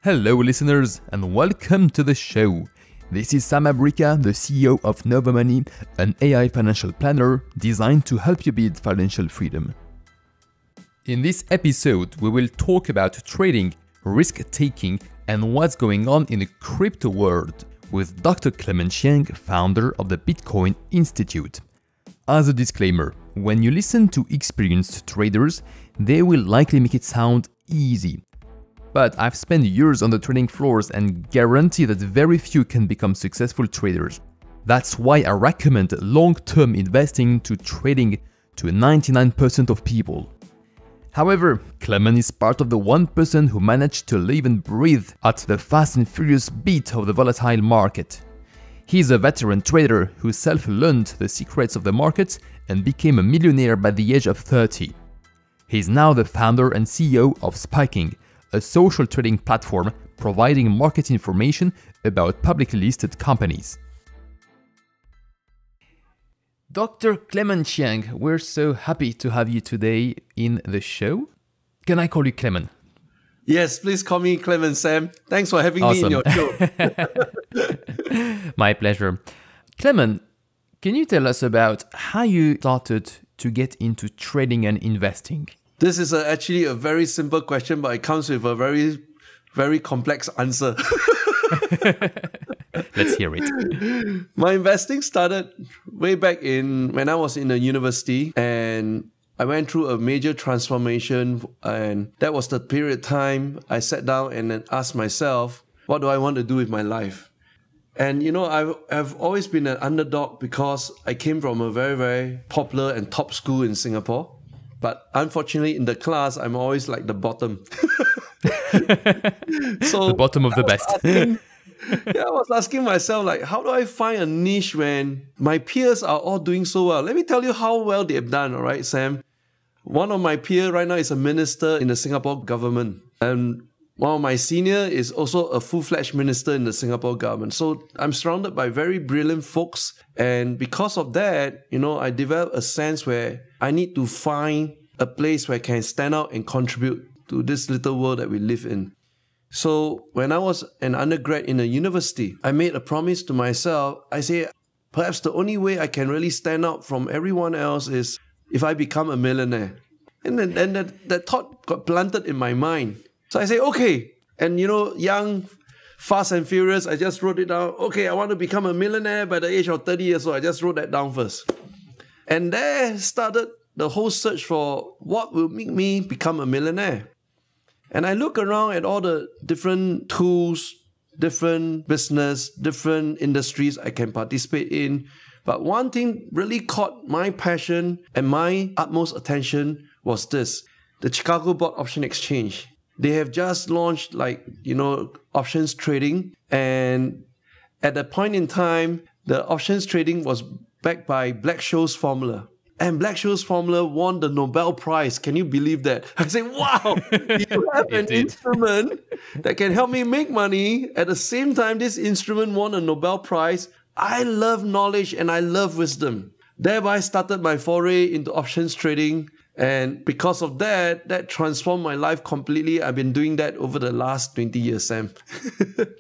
Hello listeners and welcome to the show. This is Sam Abrika, the CEO of Nova Money, an AI financial planner designed to help you build financial freedom. In this episode, we will talk about trading, risk-taking, and what's going on in the crypto world with Dr. Clemen Chiang, founder of the Bitcoin Institute. As a disclaimer, when you listen to experienced traders, they will likely make it sound easy. But I've spent years on the trading floors and guarantee that very few can become successful traders. That's why I recommend long-term investing to trading to 99% of people. However, Clemen is part of the 1% who managed to live and breathe at the fast and furious beat of the volatile market. He's a veteran trader who self-learned the secrets of the market and became a millionaire by the age of 30. He's now the founder and CEO of Spiking, a social trading platform providing market information about publicly listed companies. Dr. Clemen Chiang, we're so happy to have you today in the show. Can I call you Clemen? Yes, please call me Clemen, Sam. Thanks for having me in your show. My pleasure. Clemen, can you tell us about how you started to get into trading and investing? This is actually a very simple question, but it comes with a very, very complex answer. Let's hear it. My investing started way back when I was in the university, and I went through a major transformation, and that was the period of time I sat down and then asked myself, what do I want to do with my life? And I've always been an underdog because I came from a very, very popular and top school in Singapore. But unfortunately, in the class, I'm always like the bottom. So the bottom of the best. I was asking myself, like, how do I find a niche when my peers are all doing so well? Let me tell you how well they've done, all right, Sam? One of my peers right now is a minister in the Singapore government. And one of my senior is also a full-fledged minister in the Singapore government. So I'm surrounded by very brilliant folks. And because of that, I developed a sense where I need to find a place where I can stand out and contribute to this little world that we live in. So when I was an undergrad in a university, I made a promise to myself. I say, perhaps the only way I can really stand out from everyone else is if I become a millionaire. And then that thought got planted in my mind. So I say, okay. And young, fast and furious, I just wrote it down. Okay, I want to become a millionaire by the age of 30 years old. I just wrote that down first. And there started the whole search for what will make me become a millionaire. And I look around at all the different tools, different business, different industries I can participate in. But one thing really caught my passion and my utmost attention was this, the Chicago Board Option Exchange. They have just launched options trading. And at that point in time, the options trading was backed by Black-Scholes formula. And Black-Scholes formula won the Nobel Prize. Can you believe that? I say, wow, you have an instrument that can help me make money. At the same time, this instrument won a Nobel Prize. I love knowledge and I love wisdom. Thereby started my foray into options trading. And because of that transformed my life completely. I've been doing that over the last 20 years, Sam.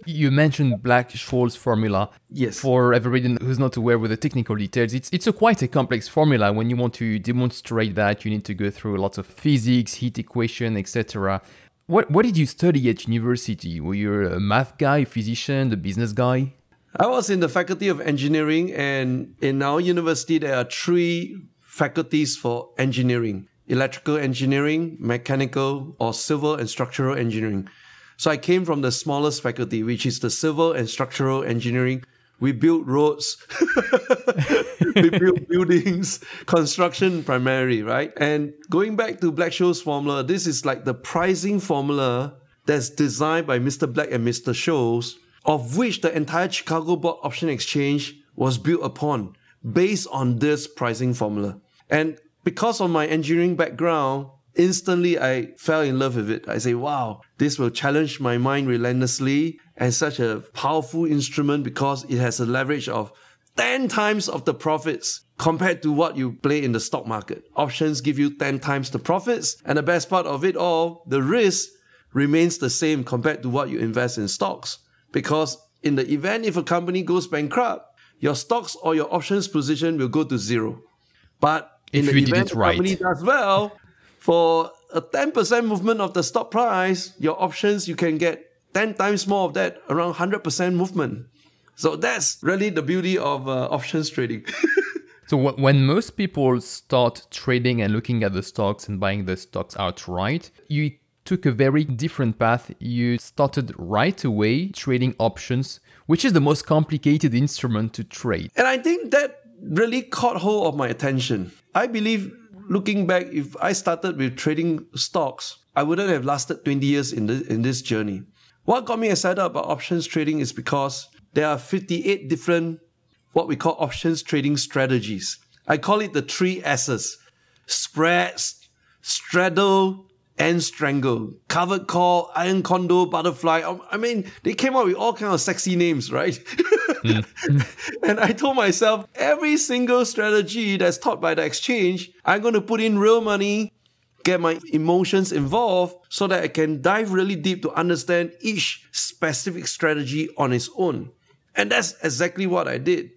You mentioned Black-Scholes formula. Yes. For everybody who's not aware with the technical details, it's quite a complex formula. When you want to demonstrate that, you need to go through lots of physics, heat equation, etc. What did you study at university? Were you a math guy, a physician, a business guy? I was in the Faculty of Engineering, and in our university, there are 3 faculties for engineering: electrical engineering, mechanical, or civil and structural engineering. So I came from the smallest faculty, which is the civil and structural engineering. We built roads, we built buildings, construction primarily, right? And going back to Black-Scholes formula, this is like the pricing formula that's designed by Mr. Black and Mr. Scholes, of which the entire Chicago Board Option Exchange was built upon, based on this pricing formula. And because of my engineering background, instantly I fell in love with it. I say, wow, this will challenge my mind relentlessly, and such a powerful instrument because it has a leverage of 10 times of the profits compared to what you play in the stock market. Options give you 10 times the profits, and the best part of it all, the risk remains the same compared to what you invest in stocks. Because in the event if a company goes bankrupt, your stocks or your options position will go to zero. But in the event the company does well, for a 10% movement of the stock price, your options, you can get 10 times more of that, around 100% movement. So that's really the beauty of options trading. So when most people start trading and looking at the stocks and buying the stocks outright, you took a very different path. You started right away trading options, which is the most complicated instrument to trade. And I think that really caught hold of my attention. I believe, looking back, if I started with trading stocks, I wouldn't have lasted 20 years in this journey. What got me excited about options trading is because there are 58 different what we call options trading strategies. I call it the 3 S's: spreads, straddle, and strangle. Covered call, iron condor, butterfly. I mean, they came up with all kinds of sexy names, right? And I told myself, every single strategy that's taught by the exchange, I'm going to put in real money, get my emotions involved so that I can dive really deep to understand each specific strategy on its own. And that's exactly what I did.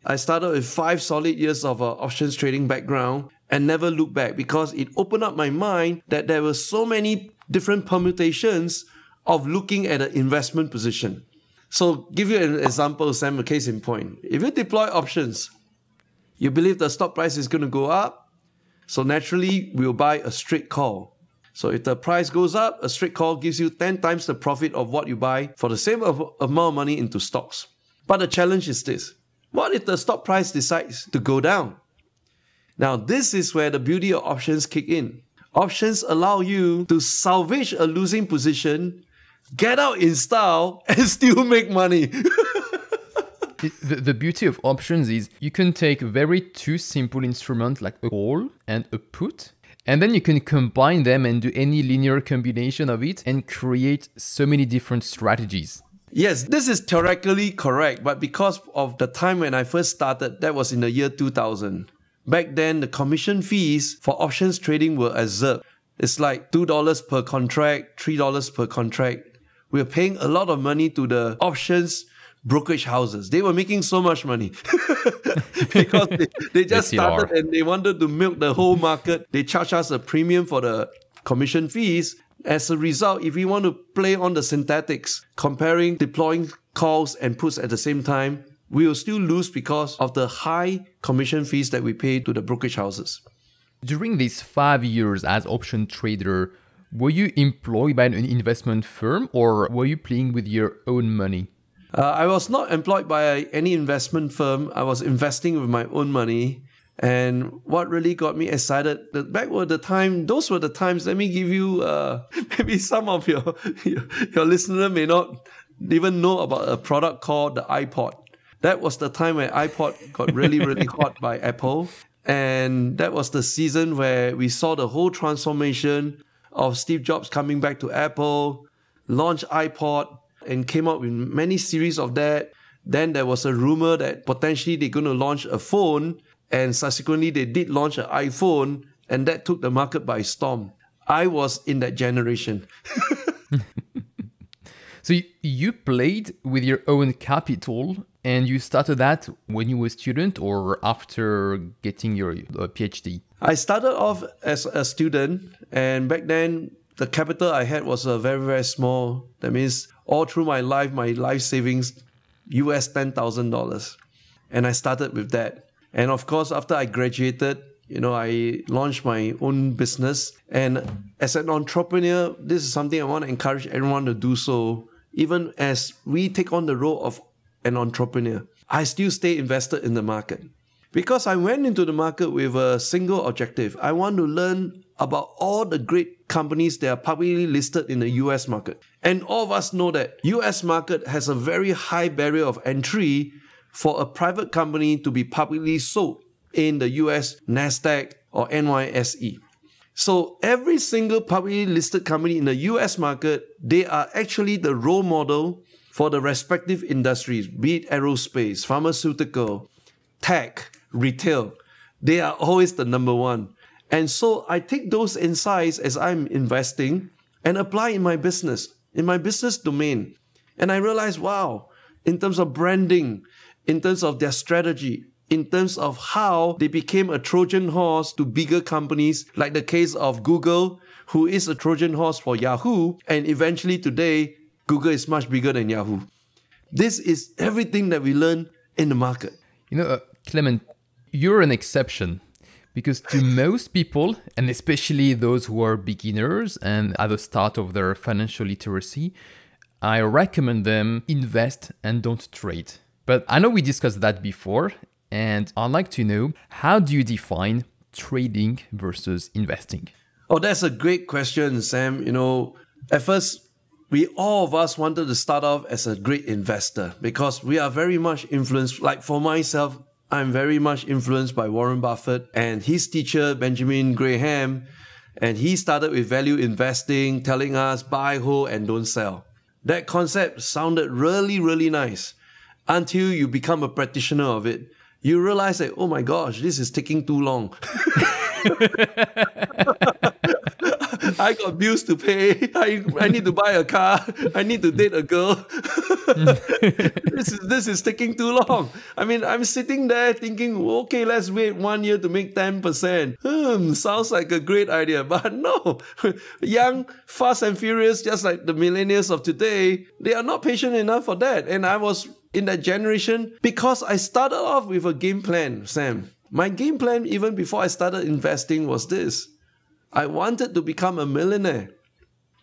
I started with 5 solid years of options trading background and never looked back because it opened up my mind that there were so many different permutations of looking at an investment position. So give you an example, Sam, a case in point. If you deploy options, you believe the stock price is going to go up, so naturally we'll buy a straight call. So if the price goes up, a straight call gives you 10 times the profit of what you buy for the same amount of money into stocks. But the challenge is this. What if the stock price decides to go down? Now, this is where the beauty of options kick in. Options allow you to salvage a losing position, get out in style, and still make money. The beauty of options is you can take very 2 simple instruments like a call and a put, and then you can combine them and do any linear combination of it and create so many different strategies. Yes, this is theoretically correct, but because of the time when I first started, that was in the year 2000. Back then, the commission fees for options trading were absurd. It's like $2 per contract, $3 per contract. We were paying a lot of money to the options brokerage houses. They were making so much money because they just started and they wanted to milk the whole market. They charged us a premium for the commission fees. As a result, if we want to play on the synthetics, comparing deploying calls and puts at the same time, we will still lose because of the high commission fees that we pay to the brokerage houses. During these 5 years as option trader, were you employed by an investment firm or were you playing with your own money? I was not employed by any investment firm. I was investing with my own money. And what really got me excited, those were the times, let me give you, maybe some of your listener may not even know about a product called the iPod. That was the time when iPod got really, really hot by Apple. And that was the season where we saw the whole transformation of Steve Jobs coming back to Apple, launched iPod, and came out with many series of that. Then there was a rumor that potentially they're going to launch a phone. And subsequently, they did launch an iPhone, and that took the market by storm. I was in that generation. So you played with your own capital, and you started that when you were a student or after getting your PhD? I started off as a student, and back then, the capital I had was very, very small. That means all through my life savings, US $10,000. And I started with that. And of course, after I graduated, I launched my own business. And as an entrepreneur, this is something I want to encourage everyone to do so. Even as we take on the role of an entrepreneur, I still stay invested in the market. Because I went into the market with a single objective. I want to learn about all the great companies that are publicly listed in the US market. And all of us know that US market has a very high barrier of entry for a private company to be publicly sold in the US NASDAQ or NYSE. So every single publicly listed company in the US market, they are actually the role model for the respective industries, be it aerospace, pharmaceutical, tech, retail. They are always the number one. And so I take those insights as I'm investing, and apply in my business domain. And I realized, wow, in terms of branding, in terms of their strategy, in terms of how they became a Trojan horse to bigger companies, like the case of Google, who is a Trojan horse for Yahoo, and eventually today, Google is much bigger than Yahoo. This is everything that we learn in the market. Clemen, you're an exception. Because to most people, and especially those who are beginners and at the start of their financial literacy, I recommend them invest and don't trade. But I know we discussed that before, and I'd like to know, how do you define trading versus investing? Oh, that's a great question, Sam. At first, all of us wanted to start off as a great investor because we are very much influenced. Like for myself, I'm very much influenced by Warren Buffett and his teacher, Benjamin Graham. And he started with value investing, telling us buy, hold, and don't sell. That concept sounded really, really nice until you become a practitioner of it. You realize that, oh my gosh, this is taking too long. I got bills to pay. I need to buy a car. I need to date a girl. This is taking too long. I mean, I'm sitting there thinking, okay, let's wait 1 year to make 10%. Sounds like a great idea. But no, young, fast and furious, just like the millennials of today, they are not patient enough for that. And I was in that generation because I started off with a game plan, Sam. My game plan, even before I started investing, was this. I wanted to become a millionaire.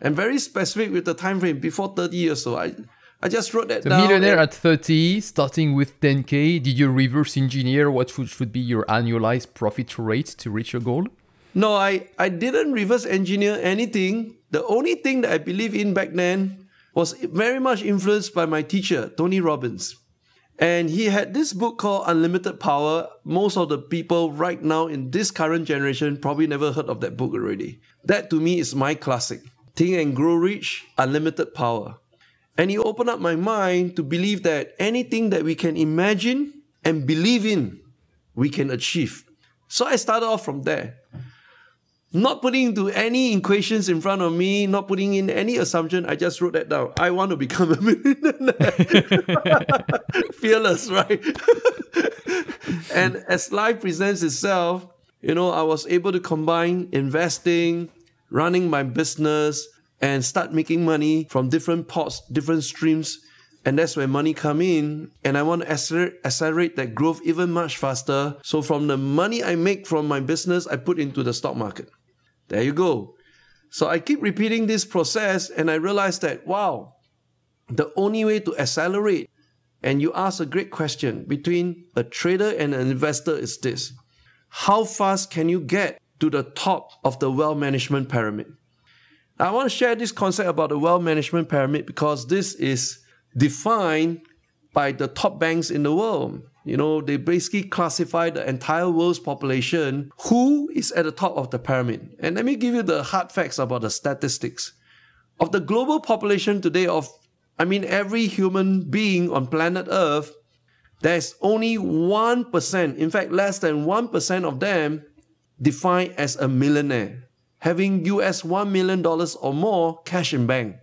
And very specific with the time frame, before 30 years old. I just wrote that down. Millionaire at 30, starting with 10K. Did you reverse engineer what should be your annualized profit rate to reach your goal? No, I didn't reverse engineer anything. The only thing that I believe in back then was very much influenced by my teacher, Tony Robbins. And he had this book called Unlimited Power. Most of the people right now in this current generation probably never heard of that book already. That to me is my classic. Think and Grow Rich, Unlimited Power. And he opened up my mind to believe that anything that we can imagine and believe in, we can achieve. So I started off from there. Not putting into any equations in front of me, not putting in any assumption. I just wrote that down. I want to become a millionaire. Fearless, right? And as life presents itself, I was able to combine investing, running my business, and start making money from different pots, different streams. And that's where money come in. And I want to accelerate that growth even much faster. So from the money I make from my business, I put into the stock market. There you go. So I keep repeating this process and I realized that, wow, the only way to accelerate, and you ask a great question, between a trader and an investor is this. How fast can you get to the top of the wealth management pyramid? I want to share this concept about the wealth management pyramid because this is defined by the top banks in the world. They basically classify the entire world's population who is at the top of the pyramid. And let me give you the hard facts about the statistics. Of the global population today every human being on planet Earth, there's only 1%, in fact less than 1% of them defined as a millionaire, having $1 million or more cash in bank.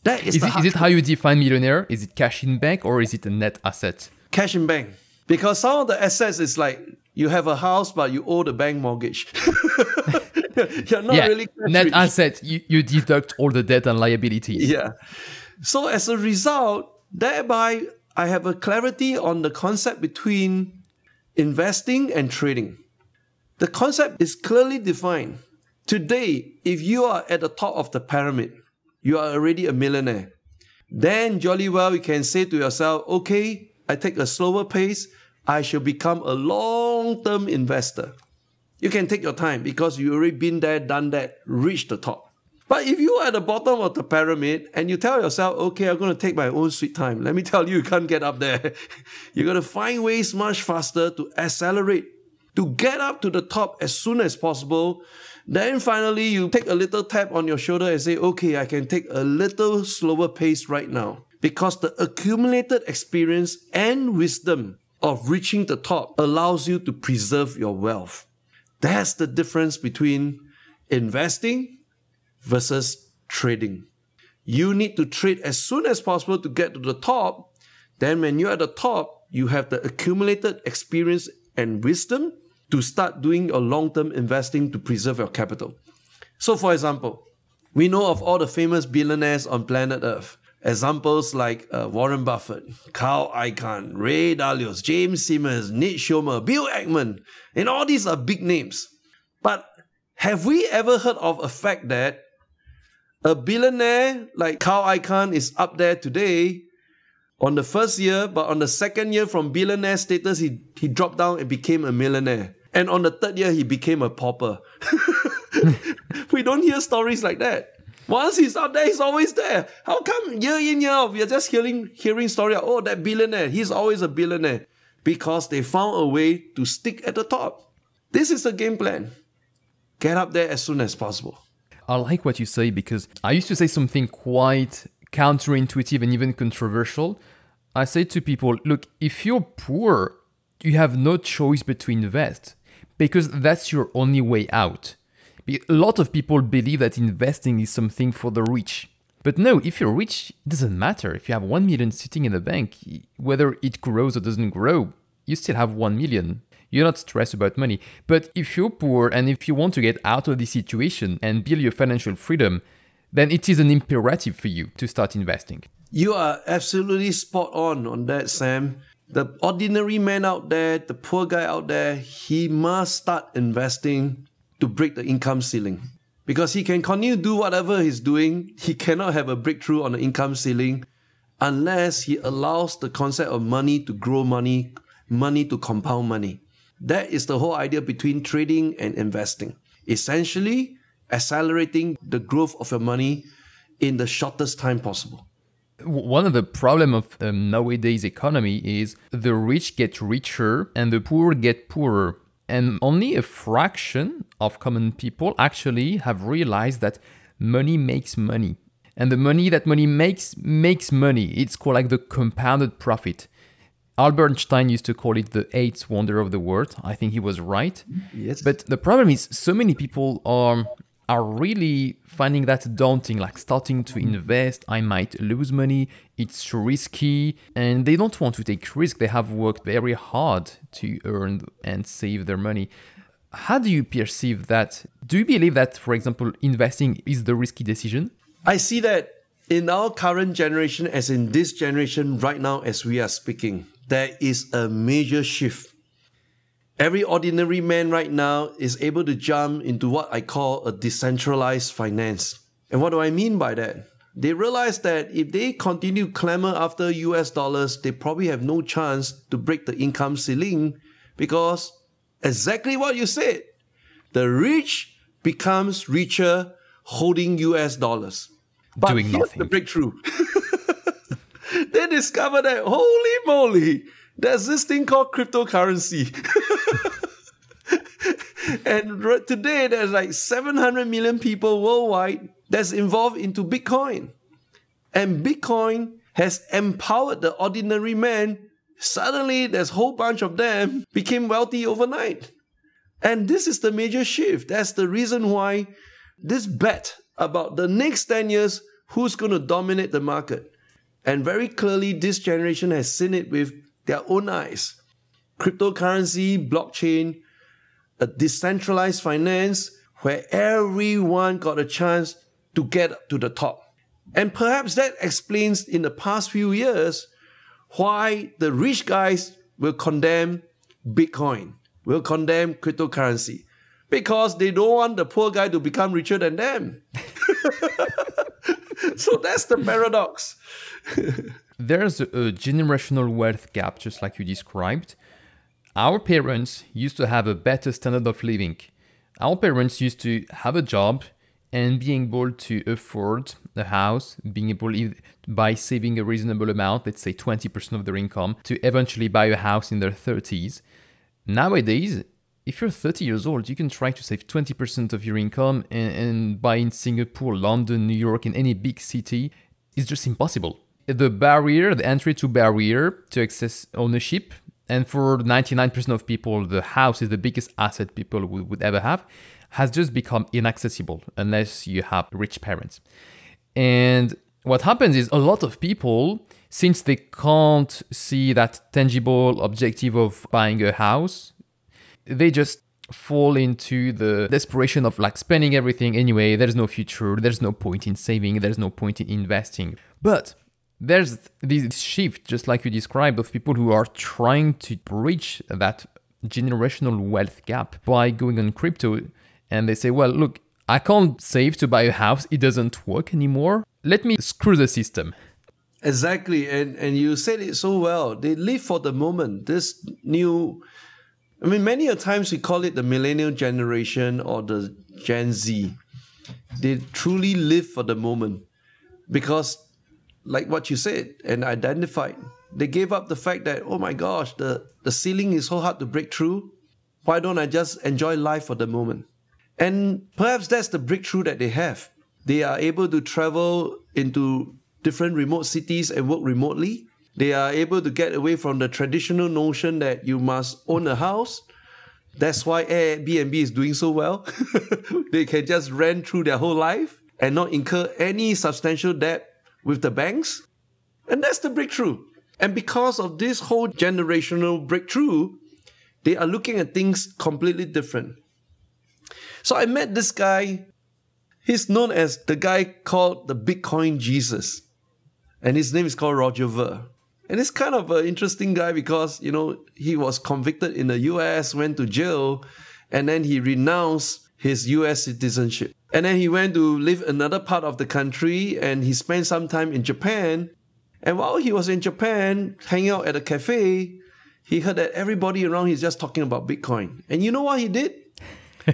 That is it how you define millionaire? Is it cash in bank or is it a net asset? Cash in bank. Because some of the assets is like you have a house but you owe the bank mortgage. You're not really cash net rich. asset, you deduct all the debt and liabilities. Yeah. So as a result, thereby I have a clarity on the concept between investing and trading. The concept is clearly defined. Today, if you are at the top of the pyramid, you are already a millionaire. Then jolly well you can say to yourself, okay, I take a slower pace, I shall become a long-term investor. You can take your time because you've already been there, done that, reached the top. But if you are at the bottom of the pyramid and you tell yourself, okay, I'm going to take my own sweet time, let me tell you, you can't get up there. You're going to find ways much faster to accelerate, to get up to the top as soon as possible. Then finally, you take a little tap on your shoulder and say, okay, I can take a little slower pace right now. Because the accumulated experience and wisdom of reaching the top allows you to preserve your wealth. That's the difference between investing versus trading. You need to trade as soon as possible to get to the top. Then when you're at the top, you have the accumulated experience and wisdom to start doing your long-term investing to preserve your capital. So for example, we know of all the famous billionaires on planet Earth. Examples like Warren Buffett, Carl Icahn, Ray Dalio, James Simmons, Nick Schumer, Bill Ackman, and all these are big names. But have we ever heard of a fact that a billionaire like Carl Icahn is up there today on the first year, but on the second year from billionaire status, he dropped down and became a millionaire. And on the third year, he became a pauper. We don't hear stories like that. Once he's up there, he's always there. How come year in, year out, we are just hearing story of, oh, that billionaire, he's always a billionaire? Because they found a way to stick at the top. This is the game plan. Get up there as soon as possible. I like what you say, because I used to say something quite counterintuitive and even controversial. I say to people, look, if you're poor, you have no choice but to invest, because that's your only way out. A lot of people believe that investing is something for the rich. But no, if you're rich, it doesn't matter. If you have 1 million sitting in the bank, whether it grows or doesn't grow, you still have 1 million. You're not stressed about money. But if you're poor and if you want to get out of this situation and build your financial freedom, then it is an imperative for you to start investing. You are absolutely spot on that, Sam. The ordinary man out there, the poor guy out there, he must start investing to break the income ceiling. Because he can continue to do whatever he's doing, he cannot have a breakthrough on the income ceiling unless he allows the concept of money to grow money, money to compound money. That is the whole idea between trading and investing. Essentially, accelerating the growth of your money in the shortest time possible. One of the problems of nowadays economy is the rich get richer and the poor get poorer. And only a fraction of common people actually have realized that money makes money. And the money that money makes money. It's called like the compounded profit. Albert Einstein used to call it the eighth wonder of the world. I think he was right. Yes. But the problem is so many people are really finding that daunting, like starting to invest. I might lose money. It's risky. And they don't want to take risk. They have worked very hard to earn and save their money. How do you perceive that? Do you believe that, for example, investing is the risky decision? I see that in our current generation, as in this generation right now as we are speaking, there is a major shift. Every ordinary man right now is able to jump into what I call a decentralized finance. And what do I mean by that? They realize that if they continue to clamor after US dollars, they probably have no chance to break the income ceiling, because exactly what you said, the rich becomes richer holding US dollars. But doing here's nothing. The breakthrough. They discovered that, holy moly, there's this thing called cryptocurrency. And today, there's like 700 million people worldwide that's involved into Bitcoin. And Bitcoin has empowered the ordinary man. Suddenly, there's a whole bunch of them became wealthy overnight. And this is the major shift. That's the reason why this bet about the next 10 years, who's going to dominate the market. And very clearly, this generation has seen it with their own eyes. Cryptocurrency, blockchain, a decentralized finance where everyone got a chance to get to the top. And perhaps that explains in the past few years why the rich guys will condemn Bitcoin, will condemn cryptocurrency, because they don't want the poor guy to become richer than them. So that's the paradox. There's a generational wealth gap, just like you described. Our parents used to have a better standard of living. Our parents used to have a job and being able to afford a house, being able, by saving a reasonable amount, let's say 20% of their income, to eventually buy a house in their 30s. Nowadays, if you're 30 years old, you can try to save 20% of your income and buy in Singapore, London, New York, in any big city. It's just impossible. The entry to barrier to access ownership, and for 99% of people, the house is the biggest asset people would ever have, has just become inaccessible unless you have rich parents. And what happens is a lot of people, since they can't see that tangible objective of buying a house, they just fall into the desperation of like spending everything anyway. There's no future, there's no point in saving, there's no point in investing. But there's this shift, just like you described, of people who are trying to bridge that generational wealth gap by going on crypto. And they say, well, look, I can't save to buy a house, it doesn't work anymore. Let me screw the system. Exactly, and you said it so well. They live for the moment. This new, I mean, many a times we call it the millennial generation or the Gen Z. They truly live for the moment because, like what you said and identified, they gave up the fact that, oh my gosh, the ceiling is so hard to break through. Why don't I just enjoy life for the moment? And perhaps that's the breakthrough that they have. They are able to travel into different remote cities and work remotely. They are able to get away from the traditional notion that you must own a house. That's why Airbnb is doing so well. They can just rent through their whole life and not incur any substantial debt with the banks. And that's the breakthrough. And because of this whole generational breakthrough, they are looking at things completely different. So I met this guy. He's known as the guy called the Bitcoin Jesus. And his name is called Roger Ver. And it's kind of an interesting guy because, you know, he was convicted in the US, went to jail, and then he renounced his US citizenship. And then he went to live another part of the country and he spent some time in Japan. And while he was in Japan, hanging out at a cafe, he heard that everybody around is just talking about Bitcoin. And you know what he did?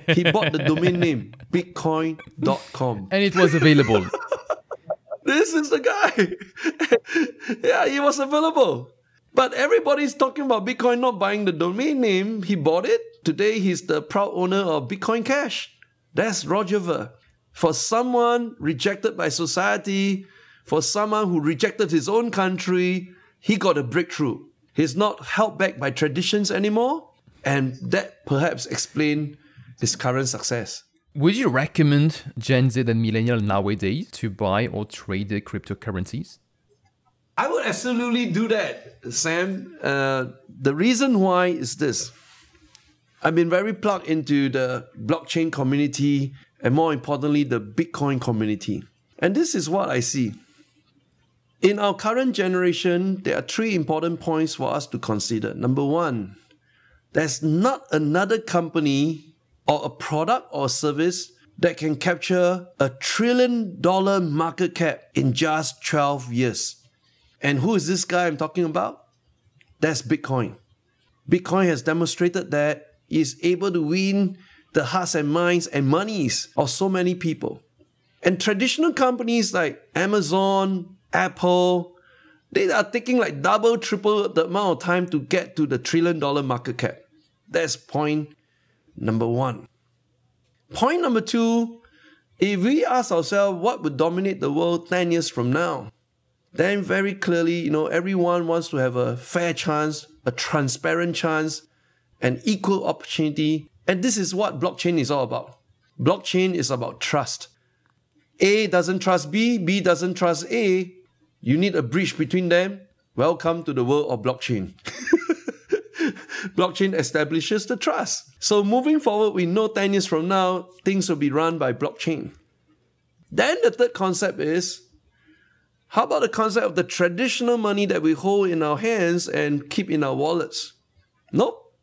He bought the domain name, bitcoin.com. And it was available. This is the guy. Yeah, he was available. But everybody's talking about Bitcoin, not buying the domain name. He bought it. Today, he's the proud owner of Bitcoin Cash. That's Roger Ver. For someone rejected by society, for someone who rejected his own country, he got a breakthrough. He's not held back by traditions anymore. And that perhaps explains his current success. Would you recommend Gen Z and millennial nowadays to buy or trade the cryptocurrencies? I would absolutely do that, Sam. The reason why is this. I've been very plugged into the blockchain community and more importantly, the Bitcoin community. And this is what I see. In our current generation, there are three important points for us to consider. Number one, there's not another company or a product or service that can capture $1 trillion market cap in just 12 years. And who is this guy I'm talking about? That's Bitcoin. Bitcoin has demonstrated that it's able to win the hearts and minds and monies of so many people. And traditional companies like Amazon, Apple, they are taking like double, triple the amount of time to get to the $1 trillion market cap. That's point number one. Point number two, if we ask ourselves what would dominate the world 10 years from now, then very clearly, everyone wants to have a fair chance, a transparent chance, an equal opportunity. And this is what blockchain is all about. Blockchain is about trust. A doesn't trust B, B doesn't trust A. You need a bridge between them. Welcome to the world of blockchain. Blockchain establishes the trust. So moving forward, we know 10 years from now, things will be run by blockchain. Then the third concept is, how about the concept of the traditional money that we hold in our hands and keep in our wallets? Nope.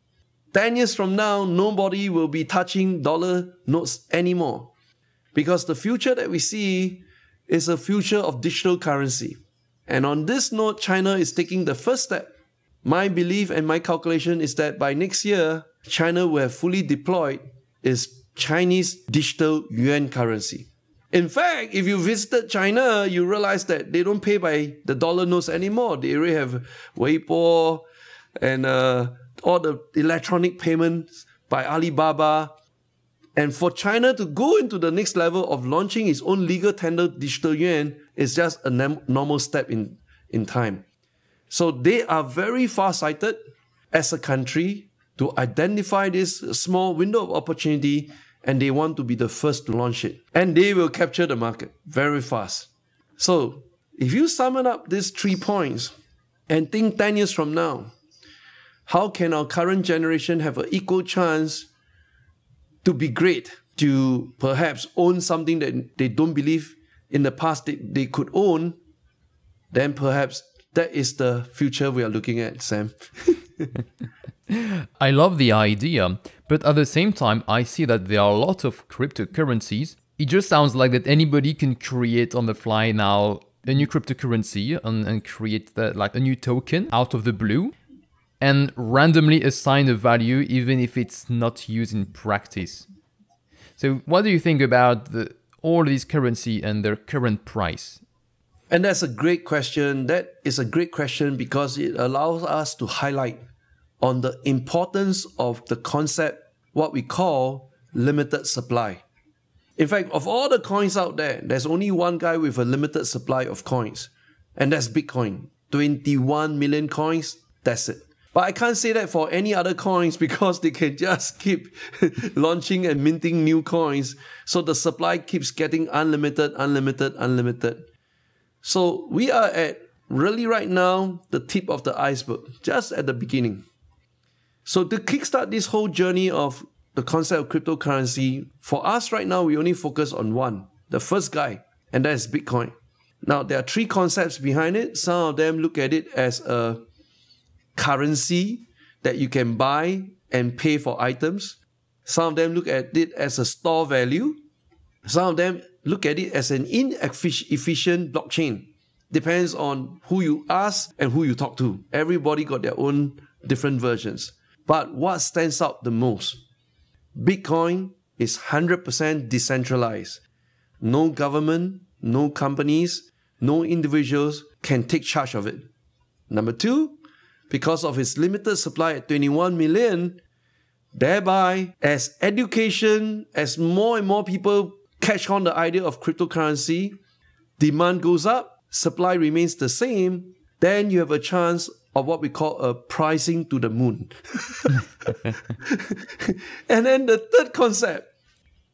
10 years from now, nobody will be touching dollar notes anymore. Because the future that we see is a future of digital currency. And on this note, China is taking the first step. My belief and my calculation is that by next year, China will have fully deployed its Chinese digital yuan currency. In fact, if you visited China, you realize that they don't pay by the dollar notes anymore. They already have Weibo and all the electronic payments by Alibaba. And for China to go into the next level of launching its own legal tender digital yuan is just a normal step in time. So they are very far-sighted as a country to identify this small window of opportunity, and they want to be the first to launch it. And they will capture the market very fast. So if you summon up these 3 points and think 10 years from now, how can our current generation have an equal chance to be great, to perhaps own something that they don't believe in the past they could own, then perhaps that is the future we are looking at, Sam. I love the idea, but at the same time, I see that there are a lot of cryptocurrencies. It just sounds like that anybody can create on the fly now a new cryptocurrency and create like a new token out of the blue and randomly assign a value even if it's not used in practice. So what do you think about all these currency and their current price? And that's a great question. That is a great question because it allows us to highlight on the importance of the concept, what we call limited supply. In fact, of all the coins out there, there's only one guy with a limited supply of coins, and that's Bitcoin. 21 million coins, that's it. But I can't say that for any other coins because they can just keep launching and minting new coins. So the supply keeps getting unlimited. So we are at really right now the tip of the iceberg, just at the beginning. So to kickstart this whole journey of the concept of cryptocurrency, for us right now, we only focus on one, the first guy, and that is Bitcoin. Now, there are 3 concepts behind it. Some of them look at it as a currency that you can buy and pay for items. Some of them look at it as a store value. Some of them look at it as an inefficient blockchain. Depends on who you ask and who you talk to. Everybody got their own different versions. But what stands out the most? Bitcoin is 100% decentralized. No government, no companies, no individuals can take charge of it. Number 2, because of its limited supply at 21 million, thereby as education, as more and more people catch on the idea of cryptocurrency, demand goes up, supply remains the same, then you have a chance of what we call a pricing to the moon. And then the third concept,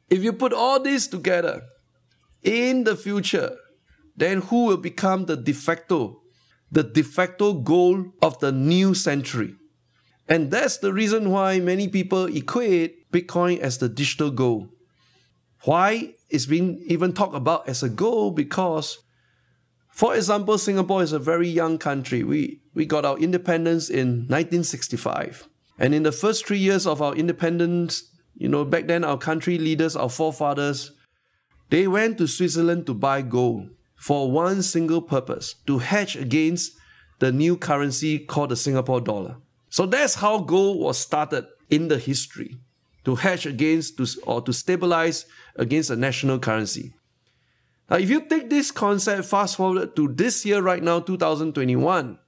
if you put all this together, in the future, then who will become the de facto gold of the new century? And that's the reason why many people equate Bitcoin as the digital gold. Why it's been even talked about as a gold? Because, for example, Singapore is a very young country. We got our independence in 1965. And in the first 3 years of our independence, back then our country leaders, our forefathers, they went to Switzerland to buy gold for one single purpose, to hedge against the new currency called the Singapore dollar. So that's how gold was started in the history, to hedge against or to stabilize against a national currency. Now, if you take this concept fast forward to this year right now, 2021,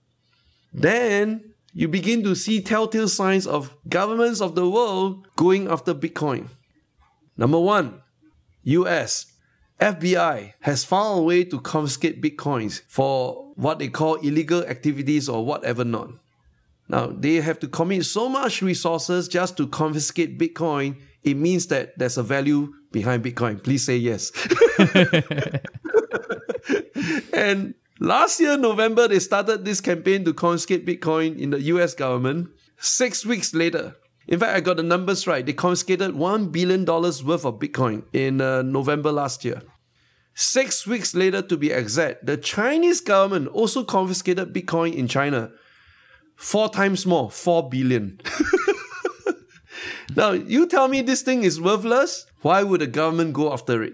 then you begin to see telltale signs of governments of the world going after Bitcoin. Number 1, US. FBI has found a way to confiscate Bitcoins for what they call illegal activities or whatever not. Now, they have to commit so much resources just to confiscate Bitcoin. It means that there's a value behind Bitcoin. Please say yes. And last year, November, they started this campaign to confiscate Bitcoin in the US government. 6 weeks later, in fact, I got the numbers right. They confiscated $1 billion worth of Bitcoin in November last year. 6 weeks later, to be exact, the Chinese government also confiscated Bitcoin in China. 4 times more, 4 billion. Now, you tell me this thing is worthless? Why would the government go after it?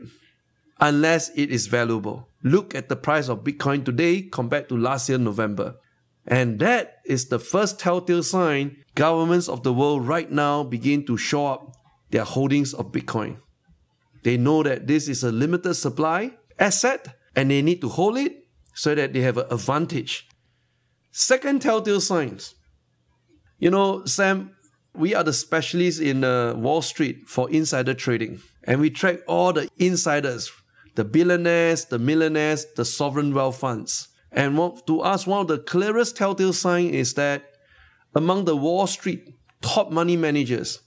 Unless it is valuable. Look at the price of Bitcoin today compared to last year, November. And that is the first telltale sign governments of the world right now begin to show up their holdings of Bitcoin. They know that this is a limited supply asset and they need to hold it so that they have an advantage. Second telltale signs. Sam, we are the specialists in Wall Street for insider trading. And we track all the insiders, the billionaires, the millionaires, the sovereign wealth funds. And to us, one of the clearest telltale signs is that among the Wall Street top money managers,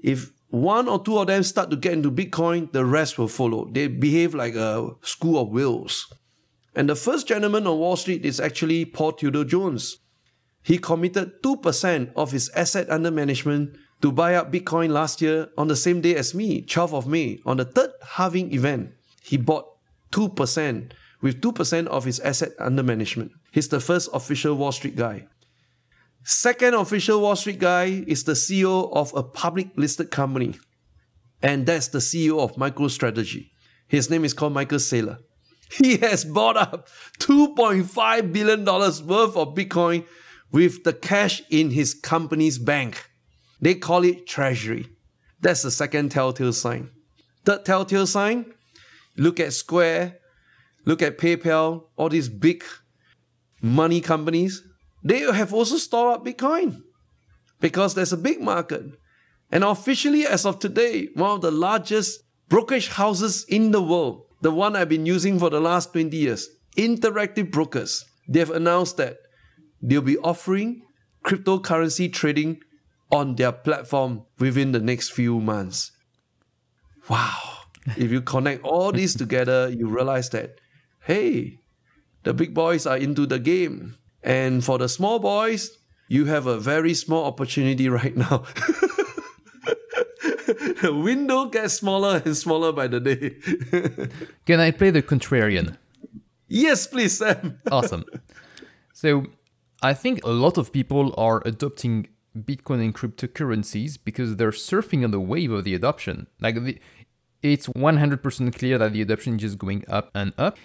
if 1 or 2 of them start to get into Bitcoin, the rest will follow. They behave like a school of whales. And the first gentleman on Wall Street is actually Paul Tudor Jones. He committed 2% of his asset under management to buy up Bitcoin last year on the same day as me, 12th of May, on the third halving event. He bought 2% with 2% of his asset under management. He's the first official Wall Street guy. Second official Wall Street guy is the CEO of a public listed company. And that's the CEO of MicroStrategy. His name is called Michael Saylor. He has bought up $2.5 billion worth of Bitcoin with the cash in his company's bank. They call it treasury. That's the second telltale sign. Third telltale sign, look at Square, look at PayPal, all these big money companies. They have also stored up Bitcoin because there's a big market. And officially, as of today, one of the largest brokerage houses in the world, the one I've been using for the last 20 years, Interactive Brokers, they've announced that they'll be offering cryptocurrency trading on their platform within the next few months. Wow. If you connect all these together, you realize that, hey, the big boys are into the game. And for the small boys, you have a very small opportunity right now. The window gets smaller and smaller by the day. Can I play the contrarian? Yes, please, Sam. Awesome. So I think a lot of people are adopting Bitcoin and cryptocurrencies because they're surfing on the wave of the adoption. It's 100% clear that the adoption is just going up and up.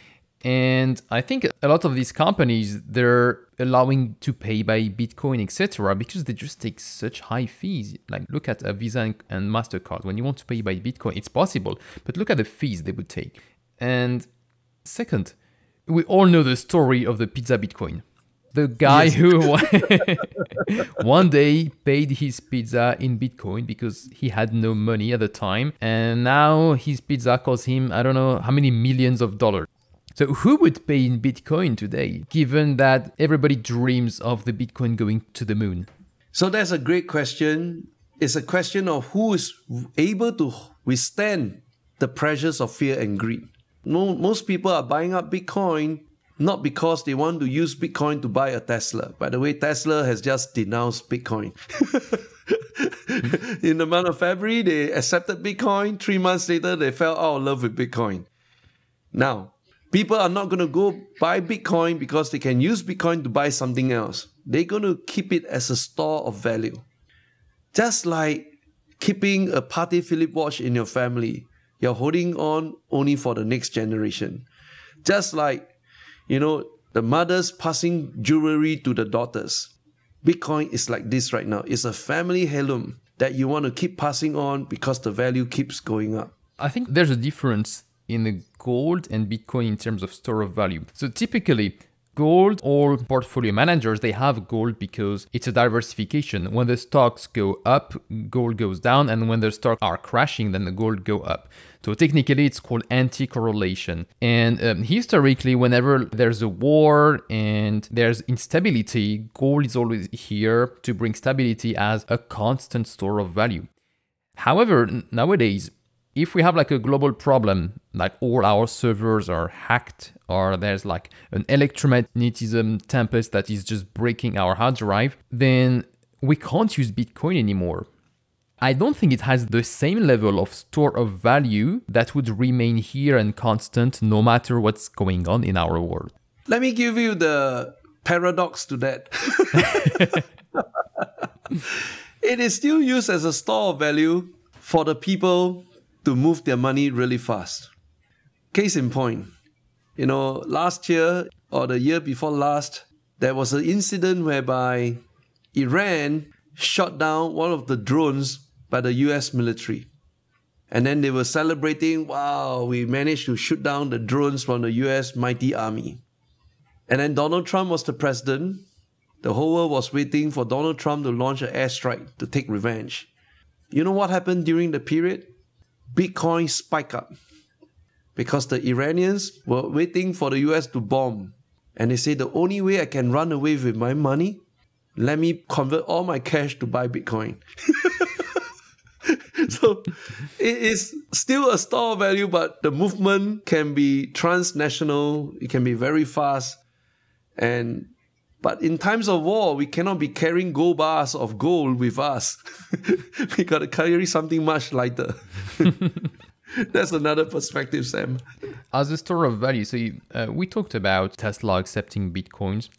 And I think a lot of these companies, they're allowing to pay by Bitcoin, etc., because they just take such high fees. Like, look at a Visa and MasterCard. When you want to pay by Bitcoin, it's possible, but look at the fees they would take. And second, we all know the story of the pizza Bitcoin. The guy who one day paid his pizza in Bitcoin because he had no money at the time. And now his pizza costs him, I don't know how many millions of dollars. So who would pay in Bitcoin today, given that everybody dreams of the Bitcoin going to the moon? So that's a great question. It's a question of who is able to withstand the pressures of fear and greed. Most people are buying up Bitcoin not because they want to use Bitcoin to buy a Tesla. By the way, Tesla has just denounced Bitcoin. In the month of February, they accepted Bitcoin. 3 months later, they fell out of love with Bitcoin. Now, people are not going to go buy Bitcoin because they can use Bitcoin to buy something else. They're going to keep it as a store of value. Just like keeping a Patek Philippe watch in your family. You're holding on only for the next generation. Just like, the mothers passing jewelry to the daughters. Bitcoin is like this right now. It's a family heirloom that you want to keep passing on because the value keeps going up. I think there's a difference in the gold and Bitcoin in terms of store of value. So typically, gold or portfolio managers, they have gold because it's a diversification. When the stocks go up, gold goes down, and when the stocks are crashing, then the gold go up. So technically, it's called anti-correlation. And historically, whenever there's a war and there's instability, gold is always here to bring stability as a constant store of value. However, nowadays, if we have like a global problem, like all our servers are hacked, or there's like an electromagnetism tempest that is just breaking our hard drive, then we can't use Bitcoin anymore. I don't think it has the same level of store of value that would remain here and constant no matter what's going on in our world. Let me give you the paradox to that. It is still used as a store of value for the people to move their money really fast. Case in point, last year or the year before last, there was an incident whereby Iran shot down one of the drones by the US military. And then they were celebrating, wow, we managed to shoot down the drones from the US mighty army. And then Donald Trump was the president. The whole world was waiting for Donald Trump to launch an airstrike to take revenge. You know what happened during the period? Bitcoin spiked up because the Iranians were waiting for the US to bomb. And they say, the only way I can run away with my money, let me convert all my cash to buy Bitcoin. So it is still a store of value, but the movement can be transnational. It can be very fast. But in times of war, we cannot be carrying gold bars of gold with us. We got to carry something much lighter. That's another perspective, Sam. As a store of value, so we talked about Tesla accepting Bitcoins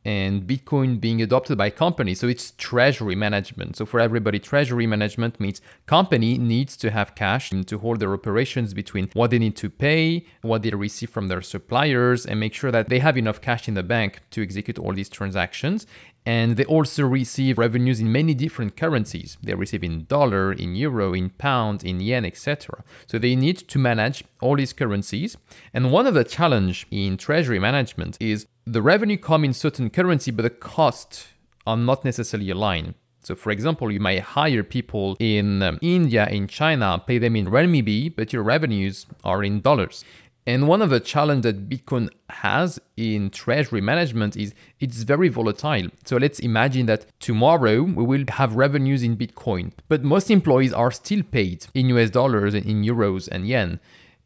and Bitcoin being adopted by companies. So it's treasury management. So for everybody, treasury management means company needs to have cash to hold their operations between what they need to pay, what they receive from their suppliers, and make sure that they have enough cash in the bank to execute all these transactions. And they also receive revenues in many different currencies. They receive in dollar, in euro, in pound, in yen, etc. So they need to manage all these currencies. And one of the challenges in treasury management is the revenue come in certain currency, but the costs are not necessarily aligned. So for example, you might hire people in India, in China, pay them in renminbi, but your revenues are in dollars. And one of the challenges that Bitcoin has in treasury management is it's very volatile. So let's imagine that tomorrow we will have revenues in Bitcoin, but most employees are still paid in US dollars and in euros and yen.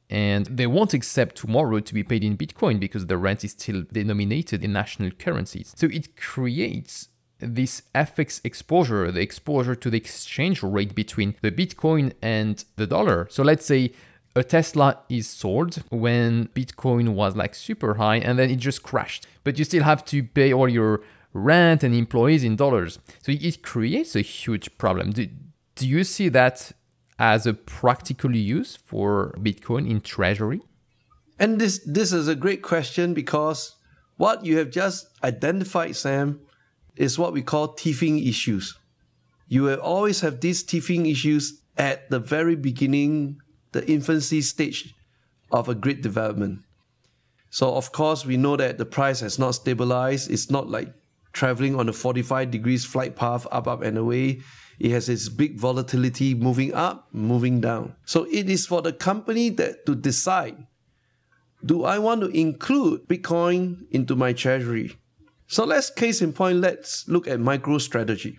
And they won't accept tomorrow to be paid in Bitcoin because the rent is still denominated in national currencies. So it creates this FX exposure, the exposure to the exchange rate between the Bitcoin and the dollar. So let's say a Tesla is sold when Bitcoin was like super high and then it just crashed. But you still have to pay all your rent and employees in dollars. So it creates a huge problem. Do you see that as a practical use for Bitcoin in treasury? And this is a great question because what you have just identified, Sam, is what we call teething issues. You will always have these teething issues at the very beginning, the infancy stage of a great development. So of course, we know that the price has not stabilized. It's not like traveling on a 45 degrees flight path, up and away. It has its big volatility moving up, moving down. So it is for the company to decide, do I want to include Bitcoin into my treasury? So case in point, let's look at MicroStrategy.